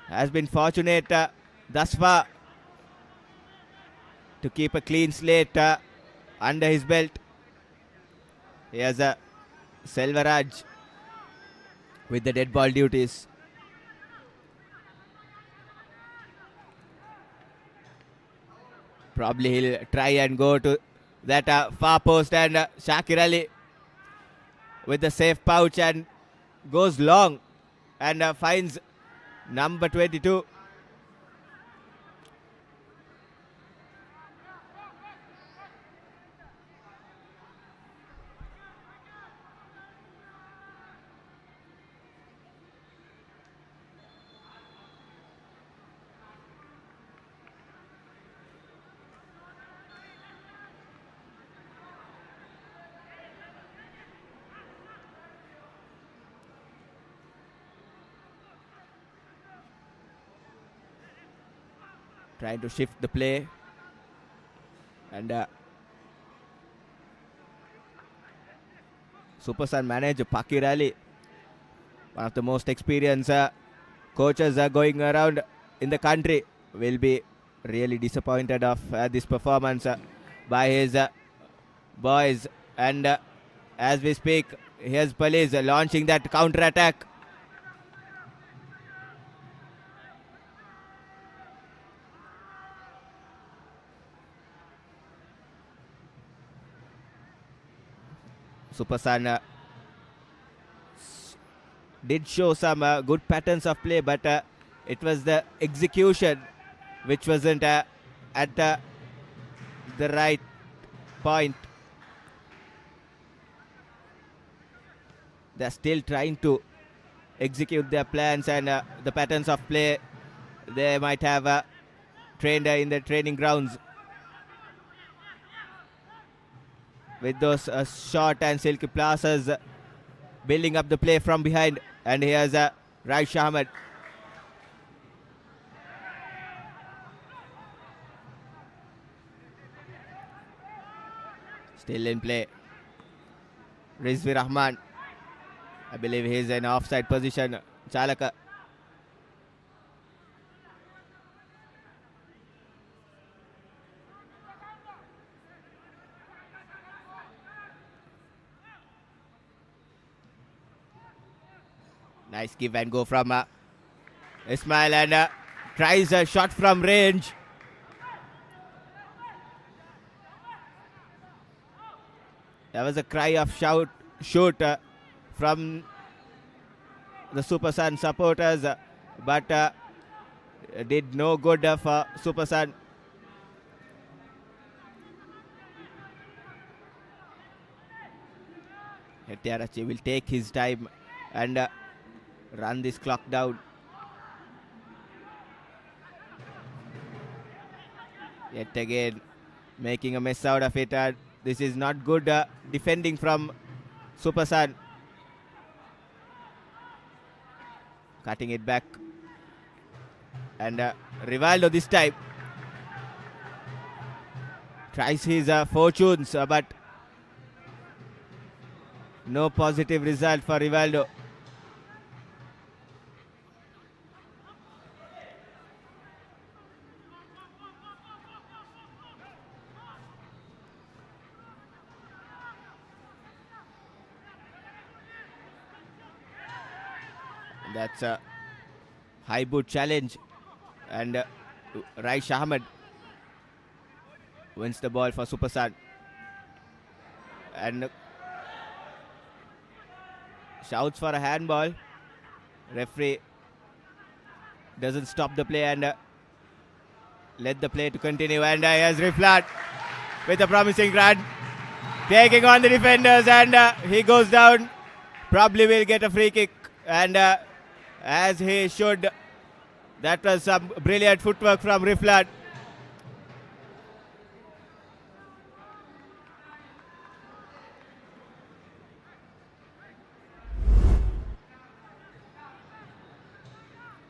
A: Has been fortunate thus far to keep a clean slate under his belt. Here's Selvaraj with the dead ball duties. Probably he'll try and go to that far post, and Shakir Ali with the safe pouch and goes long and finds number 22. Trying to shift the play, and Super Sun manager Pakir Ali, one of the most experienced coaches going around in the country, will be really disappointed of this performance by his boys. And as we speak, here's Police launching that counter attack. Super Sun did show some good patterns of play, but it was the execution which wasn't at the right point. They're still trying to execute their plans and the patterns of play they might have trained in the training grounds. With those short and silky passes building up the play from behind. And here's Raish Ahmed. Still in play. Rizvi Rahman. I believe he's in offside position. Chalaka. Nice give and go from Ismail, and tries a shot from range. There was a cry of shoot from the Super Sun supporters, but did no good for Super Sun. Hettiarachi will take his time and run this clock down. Yet again, making a mess out of it. This is not good defending from Super Sun. Cutting it back. And Rivaldo this time tries his fortunes, but no positive result for Rivaldo. That's a high boot challenge, and Raish Ahmed wins the ball for Super Sun and shouts for a handball. Referee doesn't stop the play and let the play to continue, and here's Riflat with a promising run, taking on the defenders, and he goes down. Probably will get a free kick, and as he should. That was some brilliant footwork from Riflat.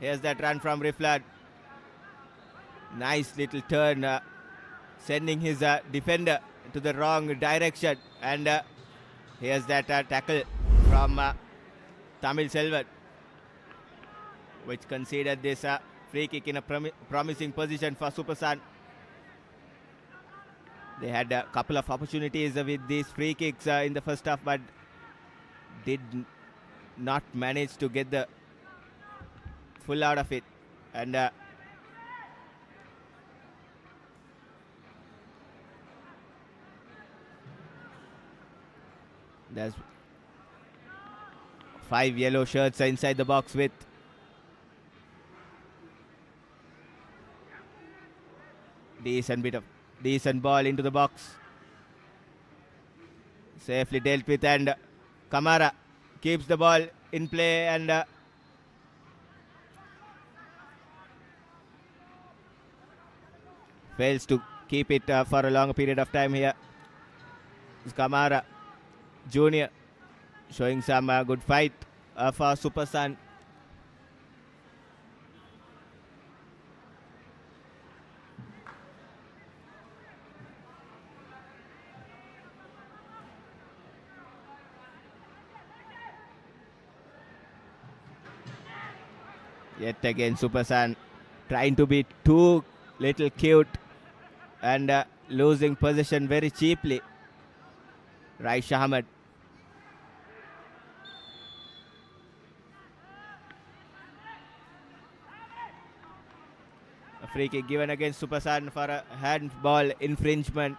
A: Here's that run from Riflat. Nice little turn, sending his defender to the wrong direction. And here's that tackle from Tamil Selvan, which conceded this free kick in a promising position for Super Sun. They had a couple of opportunities with these free kicks in the first half, but did not manage to get the full out of it. And there's 5 yellow shirts inside the box with decent ball into the box. Safely dealt with, and Kamara keeps the ball in play and fails to keep it for a long period of time here. Kamara Junior showing some good fight for Super Sun. Yet again, Super Sun trying to be too little cute and losing possession very cheaply. Raish Ahmed. A free kick given against Super Sun for a handball infringement.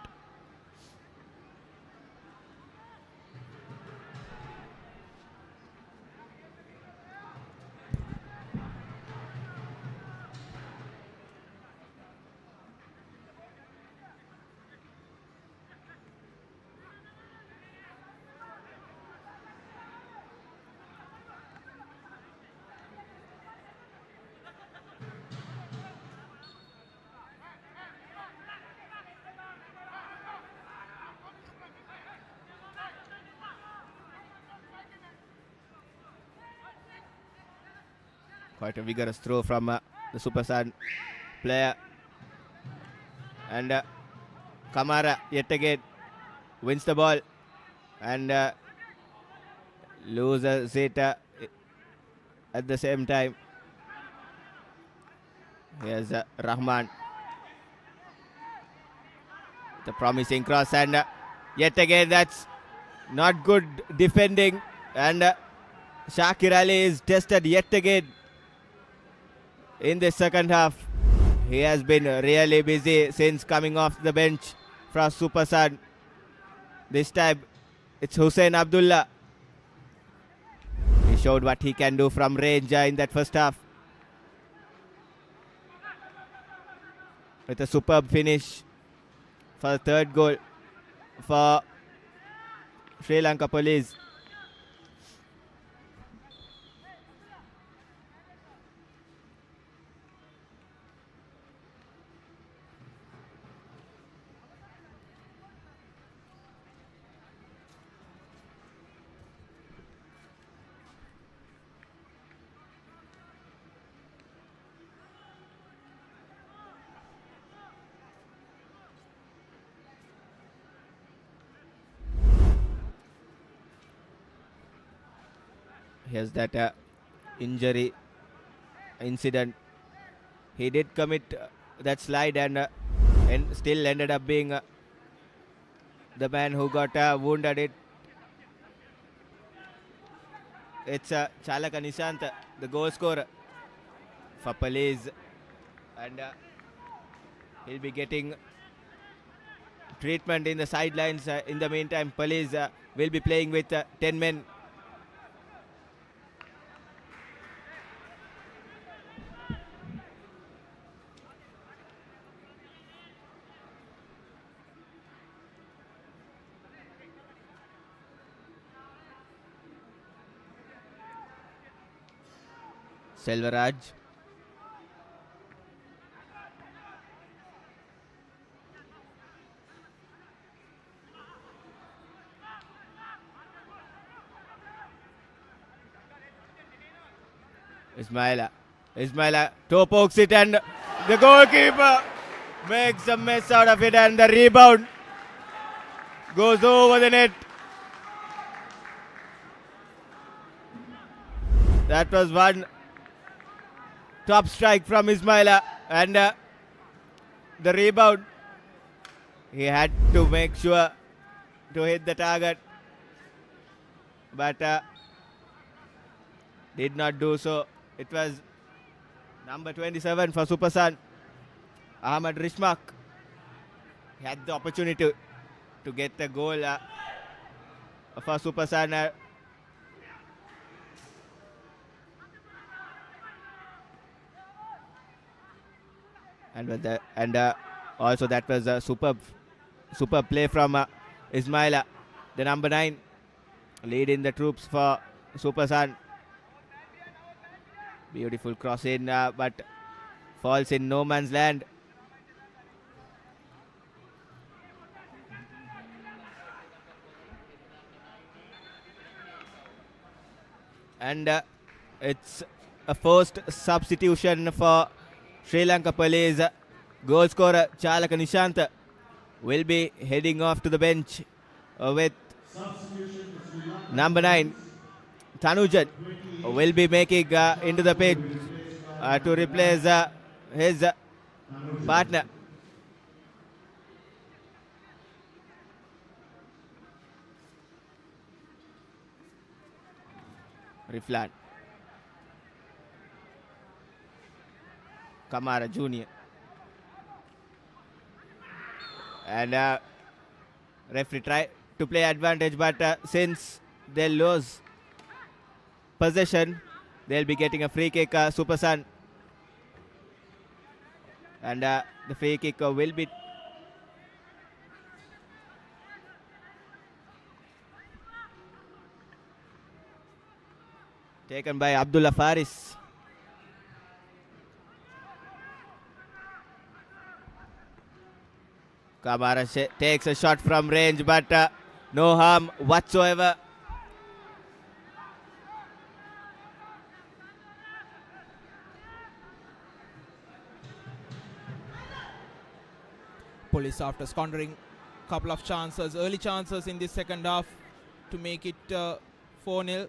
A: Quite a vigorous throw from the Super Sun player. And Kamara yet again wins the ball and loses it at the same time. Here's Rahman. The promising cross, and yet again that's not good defending, and Shakir Ali is tested yet again in the second half. He has been really busy since coming off the bench from Super Sun. This time it's Hussein Abdullah. He showed what he can do from range in that first half, with a superb finish for the third goal for Sri Lanka Police. Here's that injury incident. He did commit that slide and still ended up being the man who got wounded. It's Chalaka Nishant, the goal scorer for Police, and he'll be getting treatment in the sidelines. In the meantime, Police will be playing with 10 men. Selvaraj. Ismaila toe pokes it, and the goalkeeper makes a mess out of it, and the rebound goes over the net. That was one top strike from Ismaila, and the rebound, he had to make sure to hit the target, but did not do so. It was number 27 for Super Sun, Ahmad Rishmak. He had the opportunity to get the goal for Super Sun. And also that was a superb play from Ismaila, the number 9, leading the troops for Super Sun. Beautiful cross in, but falls in no man's land. And it's a forced substitution for Sri Lanka Police. Goal scorer Chalaka Nishant will be heading off to the bench with number 9 Tanujan will be making into the pitch to replace his partner. Riflan. Kamara Jr. And referee try to play advantage, but since they lose possession, they'll be getting a free kick, Super Sun. And the free kick will be taken by Abdullah Faris. Kamara takes a shot from range, but no harm whatsoever.
C: Police after squandering a couple of chances, early chances in this second half to make it 4-0.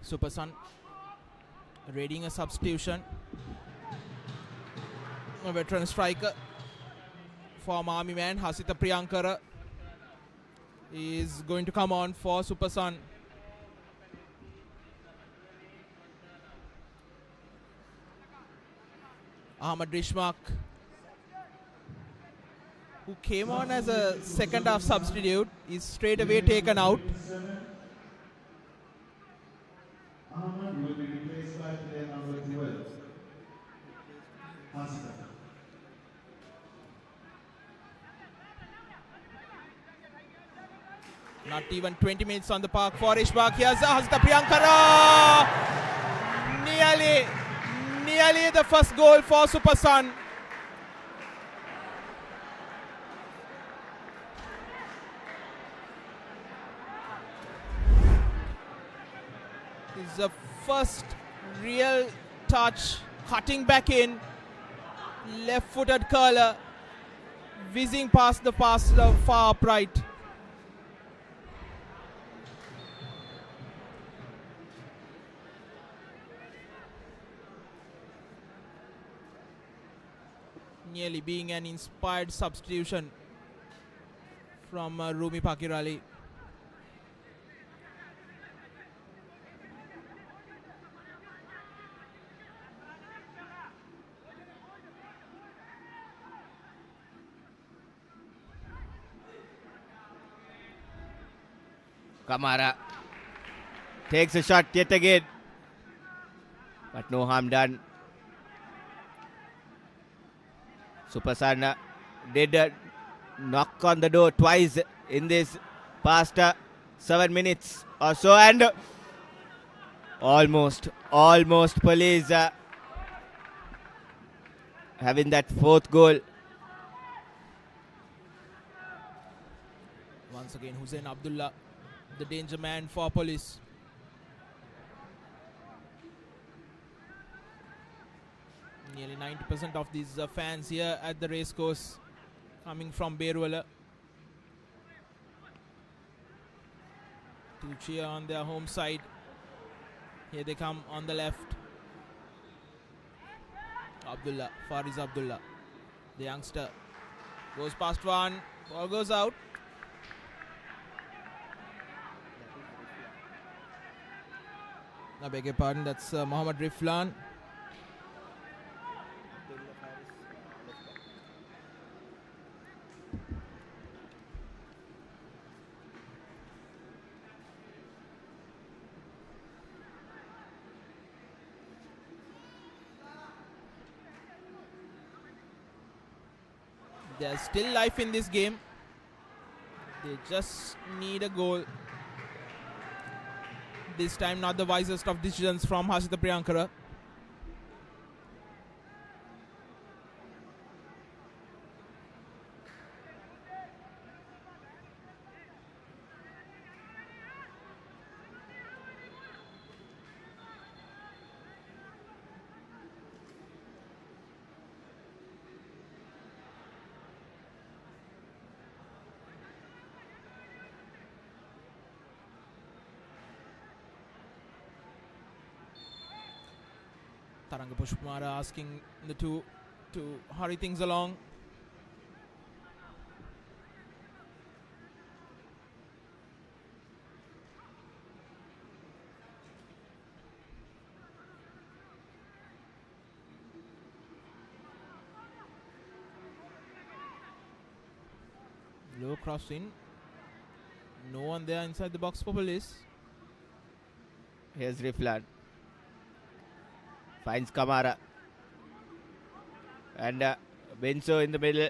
C: Super Sun readying a substitution. A veteran striker, former army man Hasita Priyankara is going to come on for Super Sun. Ahmad Rishmak, who came on as a second half substitute, is straight away taken out.
B: Ahmad will be replaced by player number 12. Hasita.
C: Not even 20 minutes on the park for Ishbak. Here's Hasita Priyankara. Nearly the first goal for Super Sun. It's the first real touch, cutting back in, left-footed curler, whizzing past the far upright. Nearly being an inspired substitution from Rumi Pakirali.
A: Kamara takes a shot yet again, but no harm done. Super Sun did knock on the door twice in this past 7 minutes or so, and almost Police having that fourth goal.
C: Once again, Hussein Abdullah, the danger man for Police. Nearly 90% of these fans here at the racecourse coming from Berwala to cheer on their home side. Here they come on the left. Abdullah, Fariz Abdullah, the youngster, goes past one, ball goes out. I beg your pardon, that's Mohammad Riflan. There's still life in this game. They just need a goal. This time not the wisest of decisions from Hasita Priyankara. Taranga Pushpamara asking the two to hurry things along. Low cross in. No one there inside the box for Police.
A: Here's Riflan. Finds Kamara. And Benso in the middle.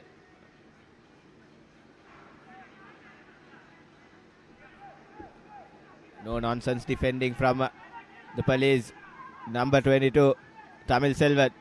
A: No nonsense defending from the Police. Number 22, Tamil Selvan.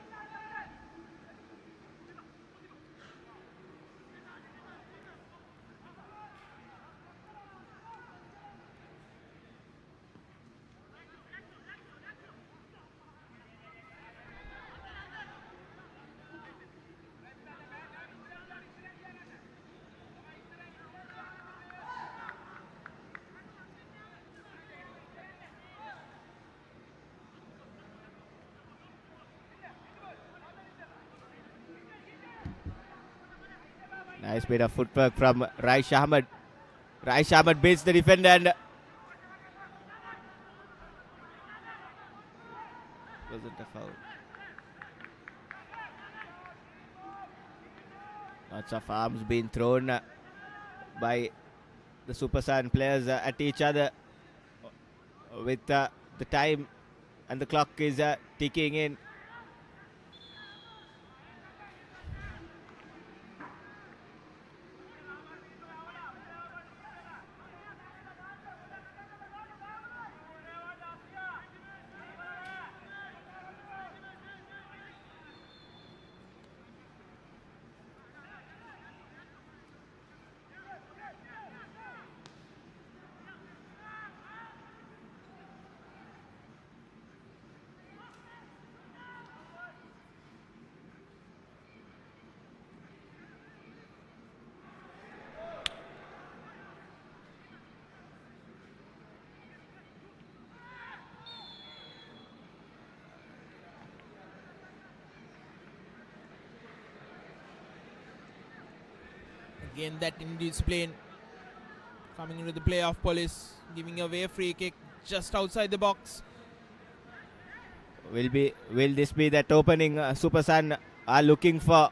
A: Nice bit of footwork from Raish Ahmed. Raish Ahmed beats the defender and wasn't a foul. Lots of arms being thrown by the Super Saiyan players at each other with the time and the clock is ticking in.
C: Again, that indiscipline coming into the play of Police, giving away a free kick just outside the box.
A: Will this be that opening Super Saiyan are looking for?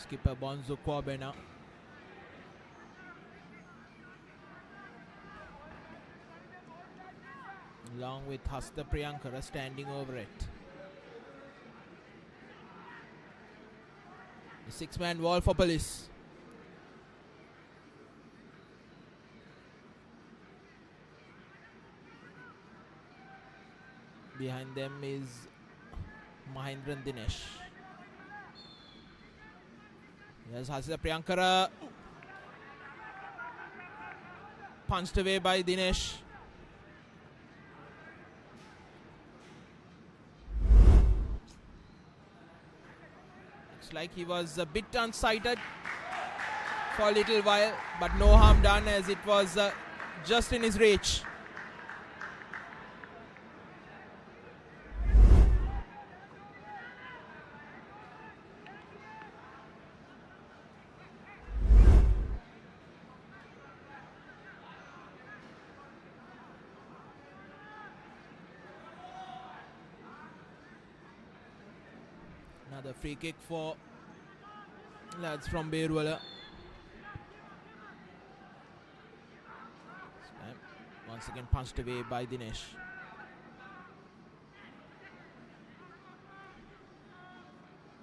C: Skipper Bonzo Kwabe now. Along with Hasta Priyankara standing over it. The six-man wall for Police. Behind them is Mahendran Dinesh. Yes, Hasta Priyankara punched away by Dinesh. Looks like he was a bit unsighted for a little while, but no harm done as it was just in his reach. Another free kick for lads from Berwala. Once again punched away by Dinesh.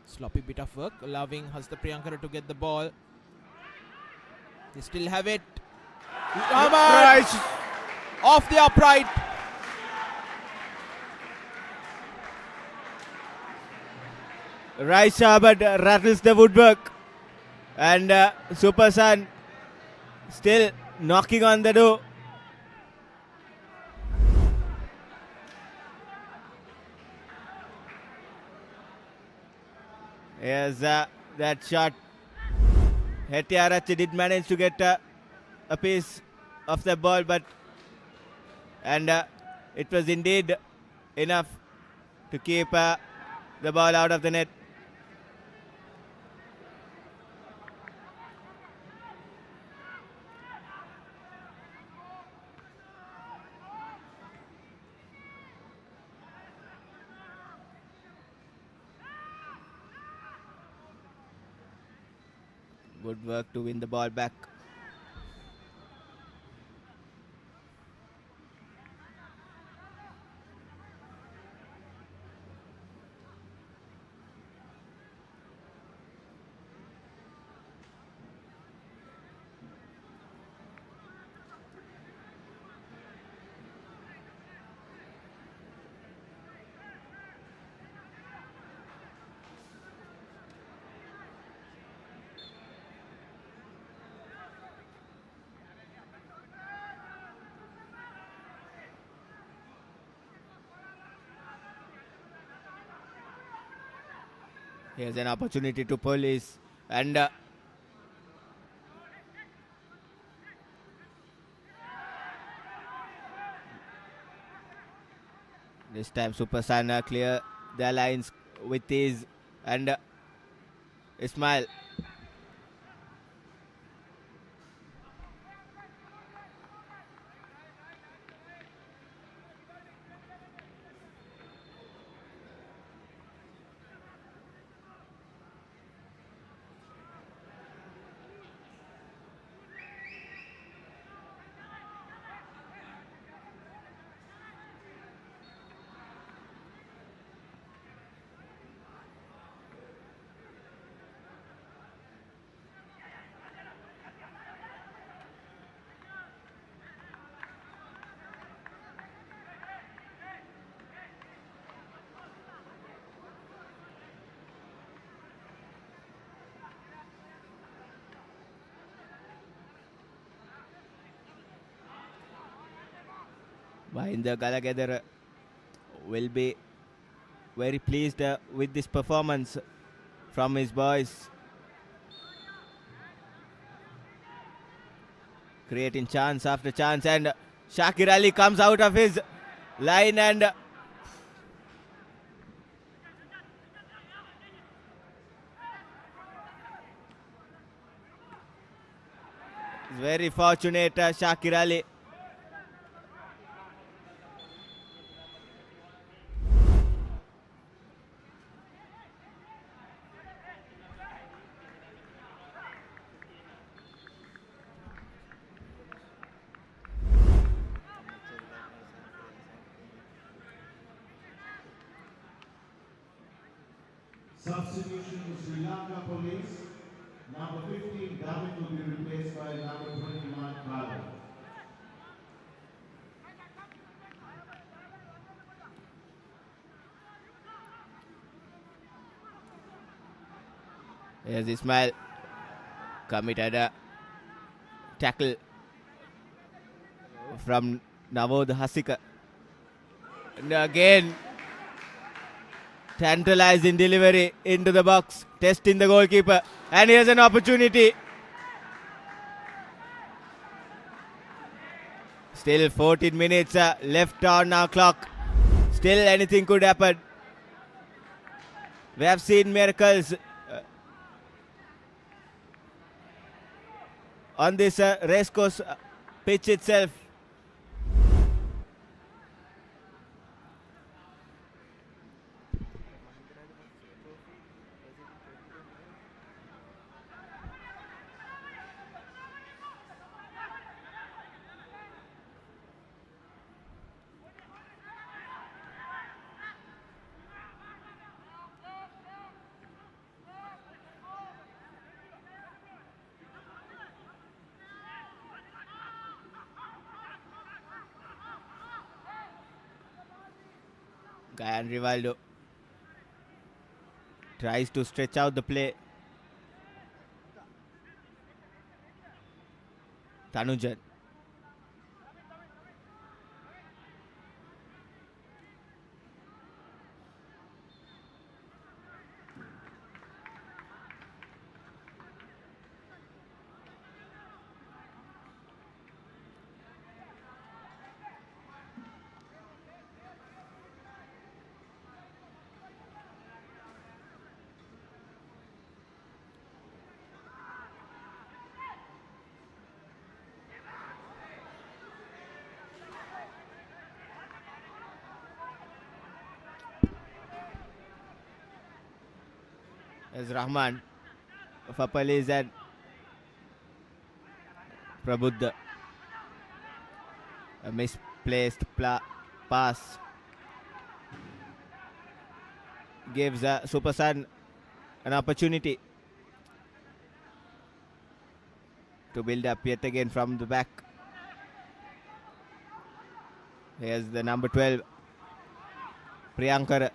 C: Sloppy bit of work, allowing Hasta Priyankara to get the ball. They still have it.
A: Right.
C: Off the upright.
A: Raish Ahmed rattles the woodwork and Super Saiyan still knocking on the door. Yes, that shot. Hetiarachi did manage to get a piece of the ball, but it was indeed enough to keep the ball out of the net. Good work to win the ball back. Here's an opportunity to police, and this time Super Sana clear the lines with ease, and Ismail. Mahinda Galagadar will be very pleased with this performance from his boys, creating chance after chance, and Shakir Ali comes out of his line and very fortunate Shakir Ali.
B: Substitution to Sri Lanka Police. Number 15, David will be replaced by number 21, Kala.
A: Here's Ismail, committed a tackle from Navod Hasika. And again, tantalizing delivery into the box, testing the goalkeeper. And here's an opportunity. Still 14 minutes left on our clock. Still anything could happen. We have seen miracles on this racecourse pitch itself. Gayan Rivaldo tries to stretch out the play. Tanujan. As Rahman for police and Prabuddha. A misplaced pass gives Super Sun an opportunity to build up yet again from the back. Here's the number 12, Priyankar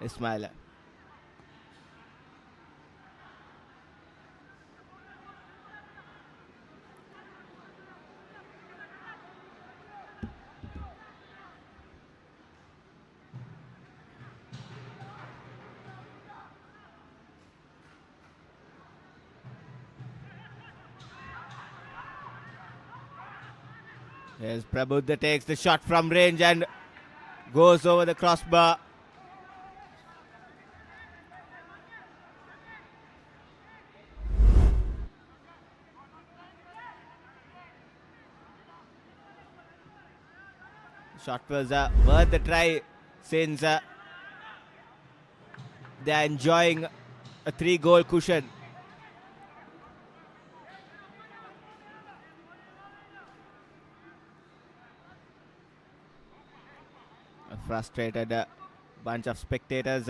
A: Ismail. Here's Prabhuddha takes the shot from range and goes over the crossbar. Shot was worth the try since they are enjoying a 3-goal cushion. A frustrated bunch of spectators,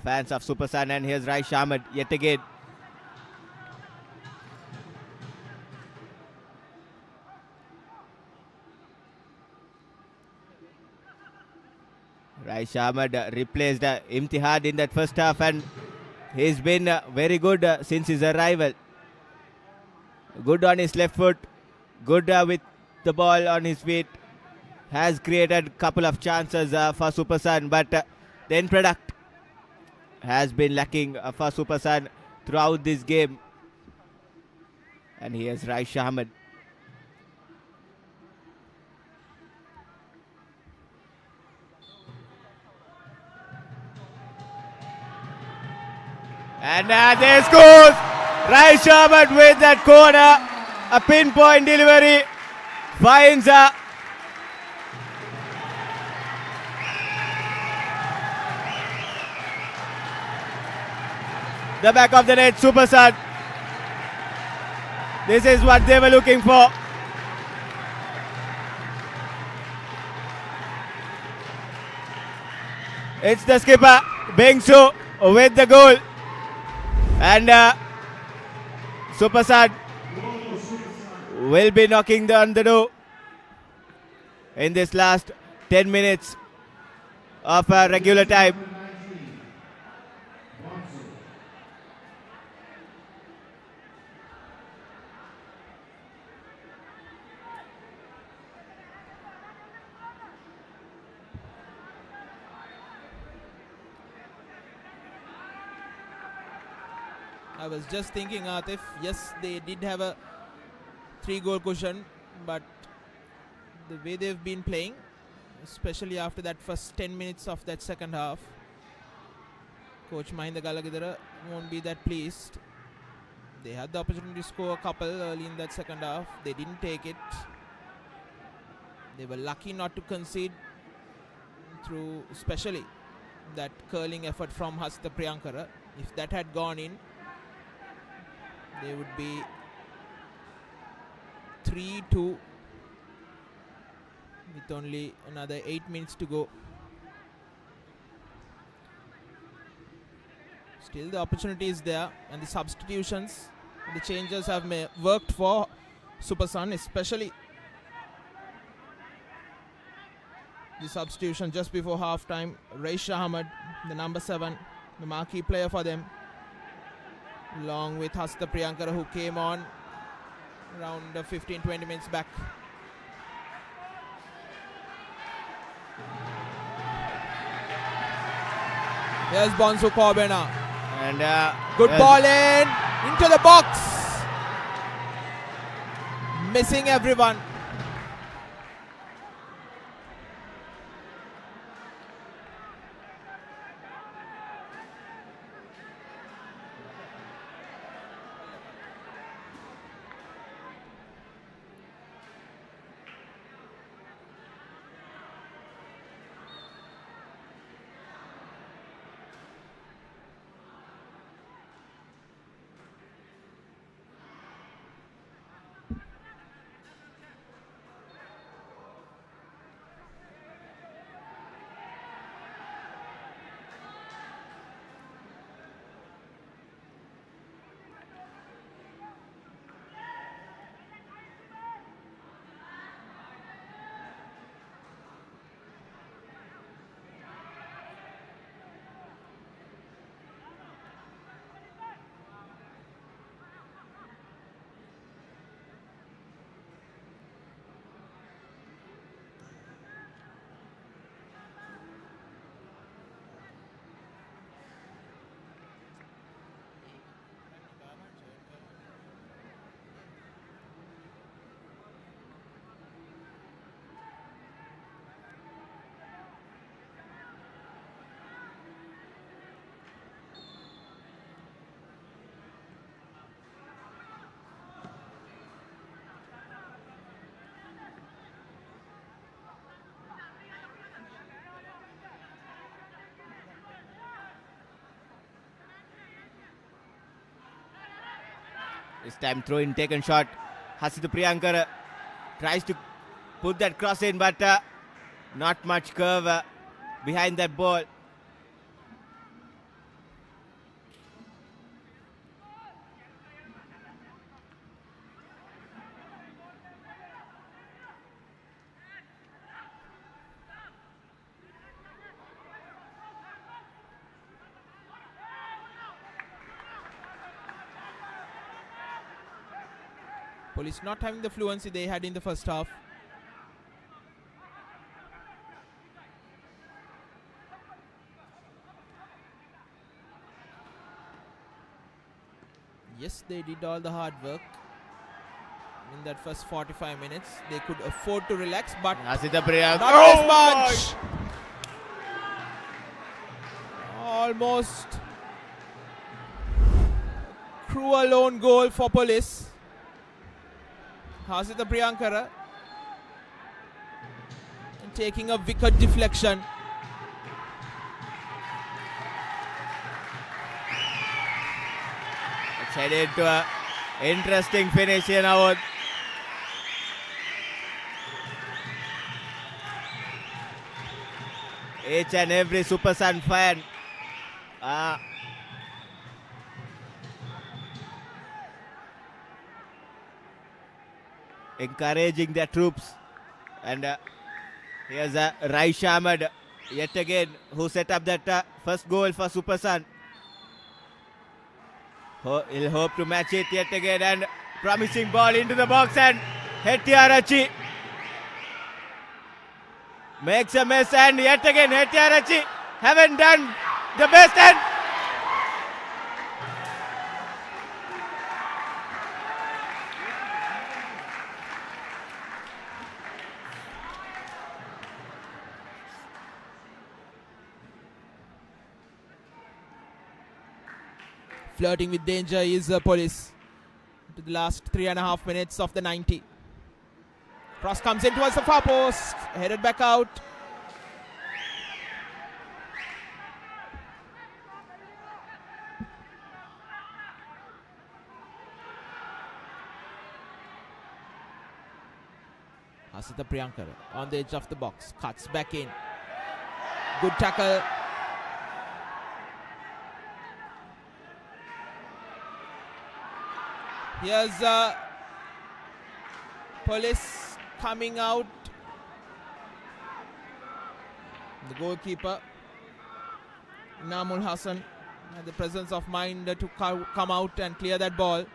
A: fans of Super Sun, and here's Raish Ahmed yet again. Raish Ahmed replaced Imtihad in that first half, and he's been very good since his arrival. Good on his left foot, good with the ball on his feet. Has created a couple of chances for Super Sun, but the end product has been lacking for Super Sun throughout this game. And here's Raish Ahmed. And there scores Raish Ahmed with that corner. A pinpoint delivery finds the back of the net. Super Sun. This is what they were looking for. It's the skipper, Bengsu, with the goal. And Super Sun will be knocking on the door in this last 10 minutes of regular time.
C: I was just thinking, Atif, yes, they did have a 3-goal cushion, but the way they've been playing, especially after that first 10 minutes of that second half, Coach Mahinda Galagidara won't be that pleased. They had the opportunity to score a couple early in that second half. They didn't take it. They were lucky not to concede through especially that curling effort from Hasta Priyankara. If that had gone in, they would be 3-2 with only another 8 minutes to go. Still the opportunity is there, and the substitutions, the changes have worked for Super Sun, especially the substitution just before half time. Raish Ahmed, the number 7, the marquee player for them, along with Hasta Priyankara, who came on around 15-20 minutes back. Here's Bonsu Corbena.
A: And
C: good ball in, into the box. Missing everyone.
A: This time throw in taken shot. Hasita Priyankar tries to put that cross in, but not much curve behind that ball.
C: Police not having the fluency they had in the first half. Yes, they did all the hard work in that first 45 minutes. They could afford to relax, but
A: Hasita Priyankar.
C: not this much. Almost cruel own goal for Police. Hasita Priyankara taking a wicked deflection.
A: It's headed to an interesting finish here now. Each and every Super Sun fan encouraging their troops. And here's Raisha Ahmed yet again, who set up that first goal for Super Sun. He'll hope to match it yet again, and promising ball into the box, and Hettiarachi makes a mess, and yet again Hettiarachi haven't done the best, and
C: flirting with danger is Police to the last 3.5 minutes of the 90. Cross comes in towards the far post, headed back out. Hasita Priyankar on the edge of the box, cuts back in. Good tackle. Here's Police coming out. The goalkeeper, Namul Hassan, had the presence of mind to come out and clear that ball.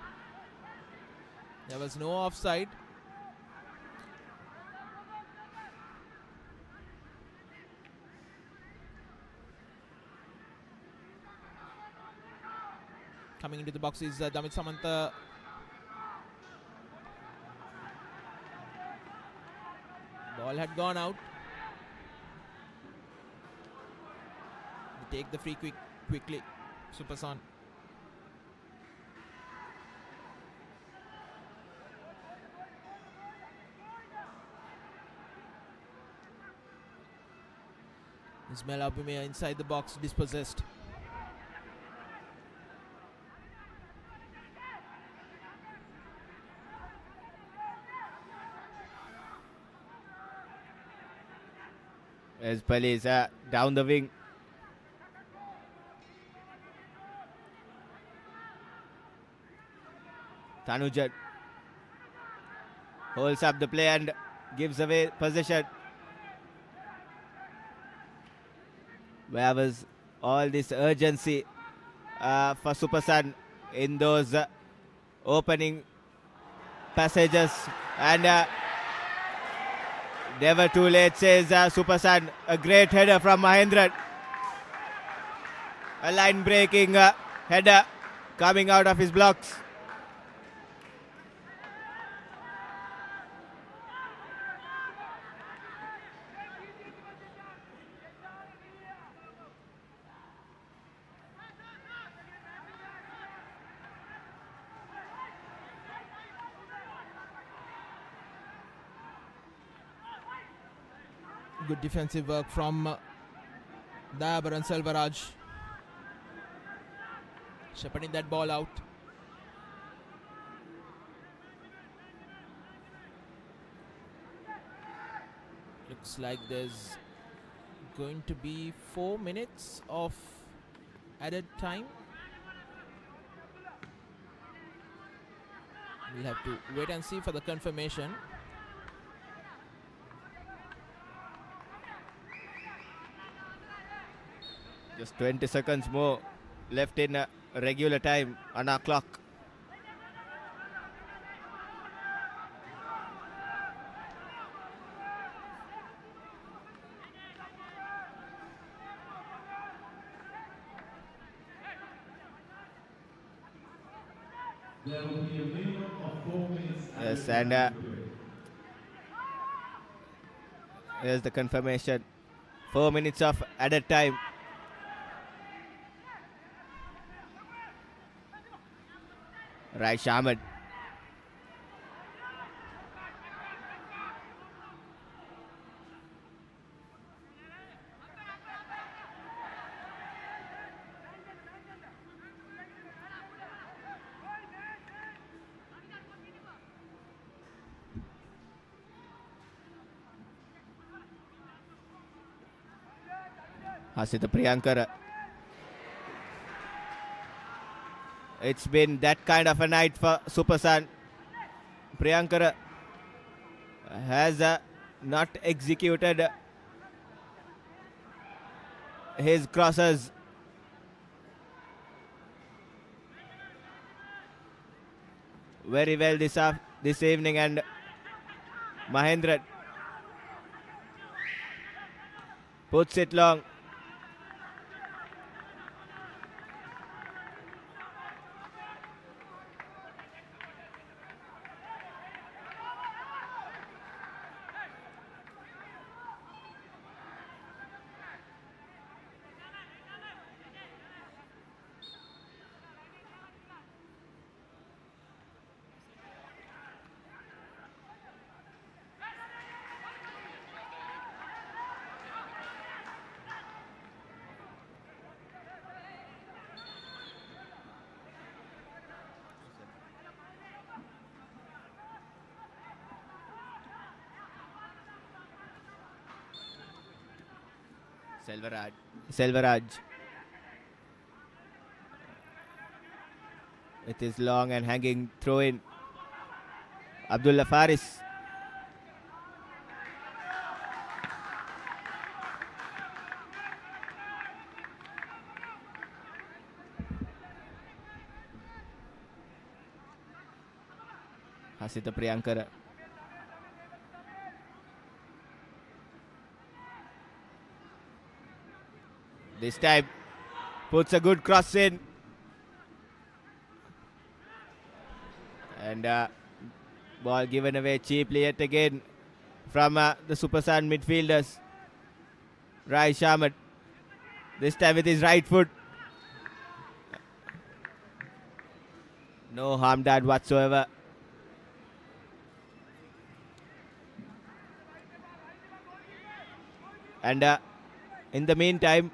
C: There was no offside. Coming into the box is Damit Samanta. Ball had gone out. They take the free quickly. Super Sun. Ismail Abumea inside the box, dispossessed.
A: As Police down the wing. Tanujan holds up the play and gives away possession. Where was all this urgency for Super Sun in those opening passages, and never too late, says Super Sun. A great header from Mahendran. A line breaking header coming out of his blocks.
C: Good defensive work from Dabar and Selvaraj. Shepherding that ball out. Looks like there's going to be 4 minutes of added time. We'll have to wait and see for the confirmation.
A: Just 20 seconds more left in regular time on our clock.
D: There will be a minimum of 4 minutes.
A: Yes, and here's the confirmation. 4 minutes of added time. Raish Ahmed. Hasita Priyankar. It's been that kind of a night for Super Sun. Priyankar has not executed his crosses. Very well this evening, and Mahendran puts it long. Selvaraj. It is long and hanging throw in. Abdullah Faris. Hasita Priyankar. This time puts a good cross in. And ball given away cheaply yet again from the Super Sun midfielders. Raish Ahmed. This time with his right foot. No harm done whatsoever. And in the meantime,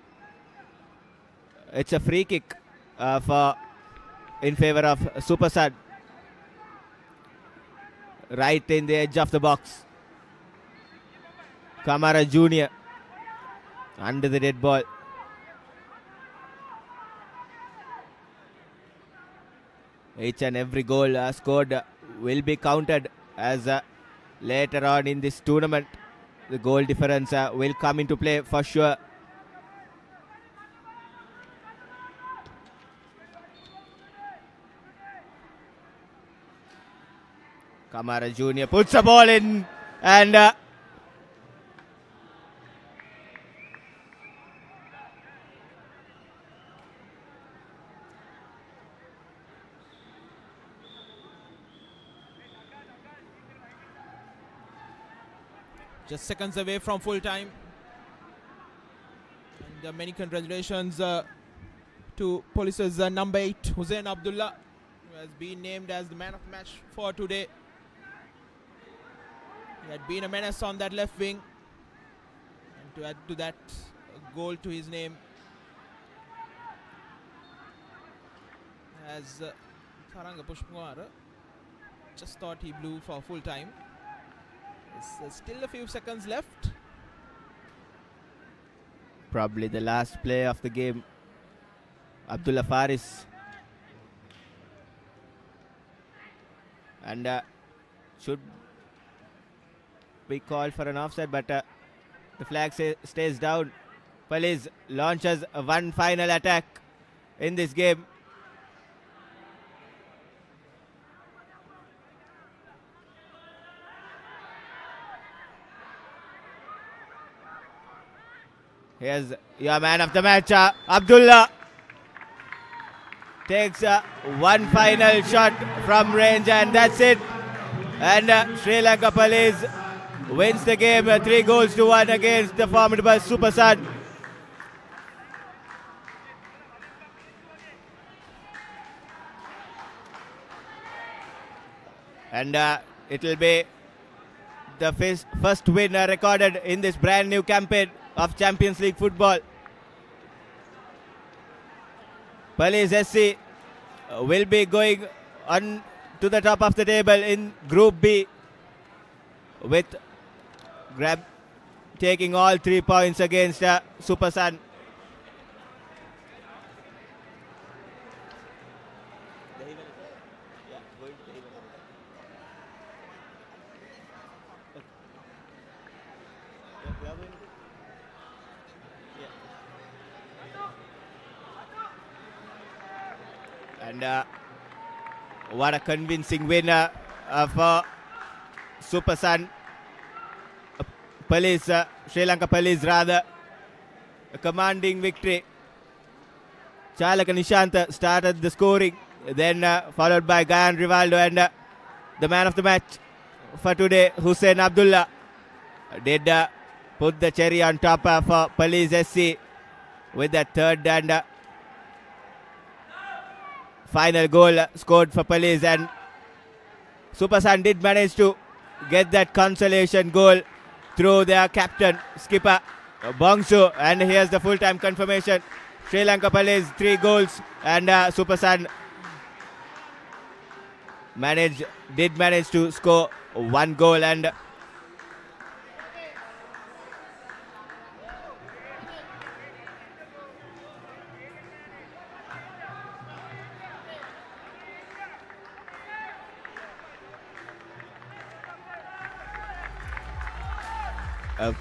A: it's a free kick in favor of Super Sun. Right in the edge of the box. Kamara Jr. under the dead ball. Each and every goal scored will be counted as later on in this tournament. The goal difference will come into play for sure. Kamara Jr. puts the ball in, and
C: just seconds away from full time. And many congratulations to Police's number 8, Hussein Abdullah, who has been named as the man of the match for today. He had been a menace on that left wing, and to add to that, a goal to his name as Tharanga Pushpkumar just thought he blew for full time. There's still a few seconds left.
A: Probably the last play of the game. Abdullah Faris. And should be called for an offside, but the flag stays down. Police launches one final attack in this game. Here's your man of the match, Abdullah. Takes one final shot from range, and that's it. And Sri Lanka Police wins the game 3-1 against the formidable Super Sun. And it will be the first win recorded in this brand new campaign of Champions League football. Police SC will be going on to the top of the table in Group B with taking all 3 points against Super Sun. And what a convincing winner for Super Sun. Police, Sri Lanka Police rather, a commanding victory. Chalaka Nishant started the scoring, then followed by Gayan Rivaldo, and the man of the match for today, Hussein Abdullah, did put the cherry on top for Police SC with the third and final goal scored for Police. And Super Sun did manage to get that consolation goal through their captain, skipper Bongsu. And here's the full-time confirmation. Sri Lanka Police 3 goals, and Super Sun did manage to score 1 goal. And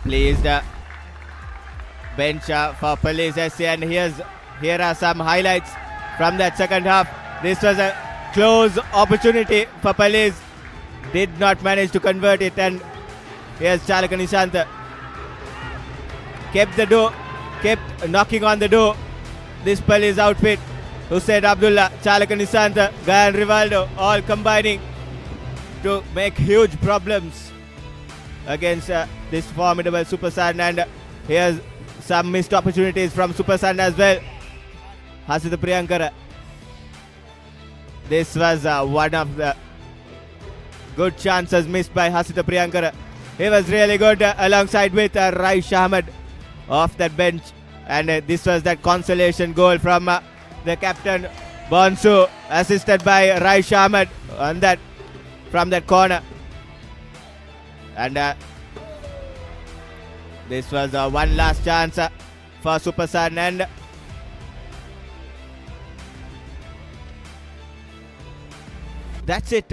A: pleased bench for Police SC, and here are some highlights from that second half. This was a close opportunity for Police, did not manage to convert it, and here's Chalaka Nishant, kept knocking on the door. This Police outfit, Hussein Abdullah, Chalaka Nishant, Gayan Rivaldo, all combining to make huge problems against this formidable Super Sun. And here's some missed opportunities from Super Sun as well. Hasita Priyankara. This was one of the good chances missed by Hasita Priyankara. He was really good alongside with Raish Ahmed off that bench. And this was that consolation goal from the captain Bonsu, assisted by Raish Ahmed on that from that corner. And this was one last chance for Super Sun, and that's it.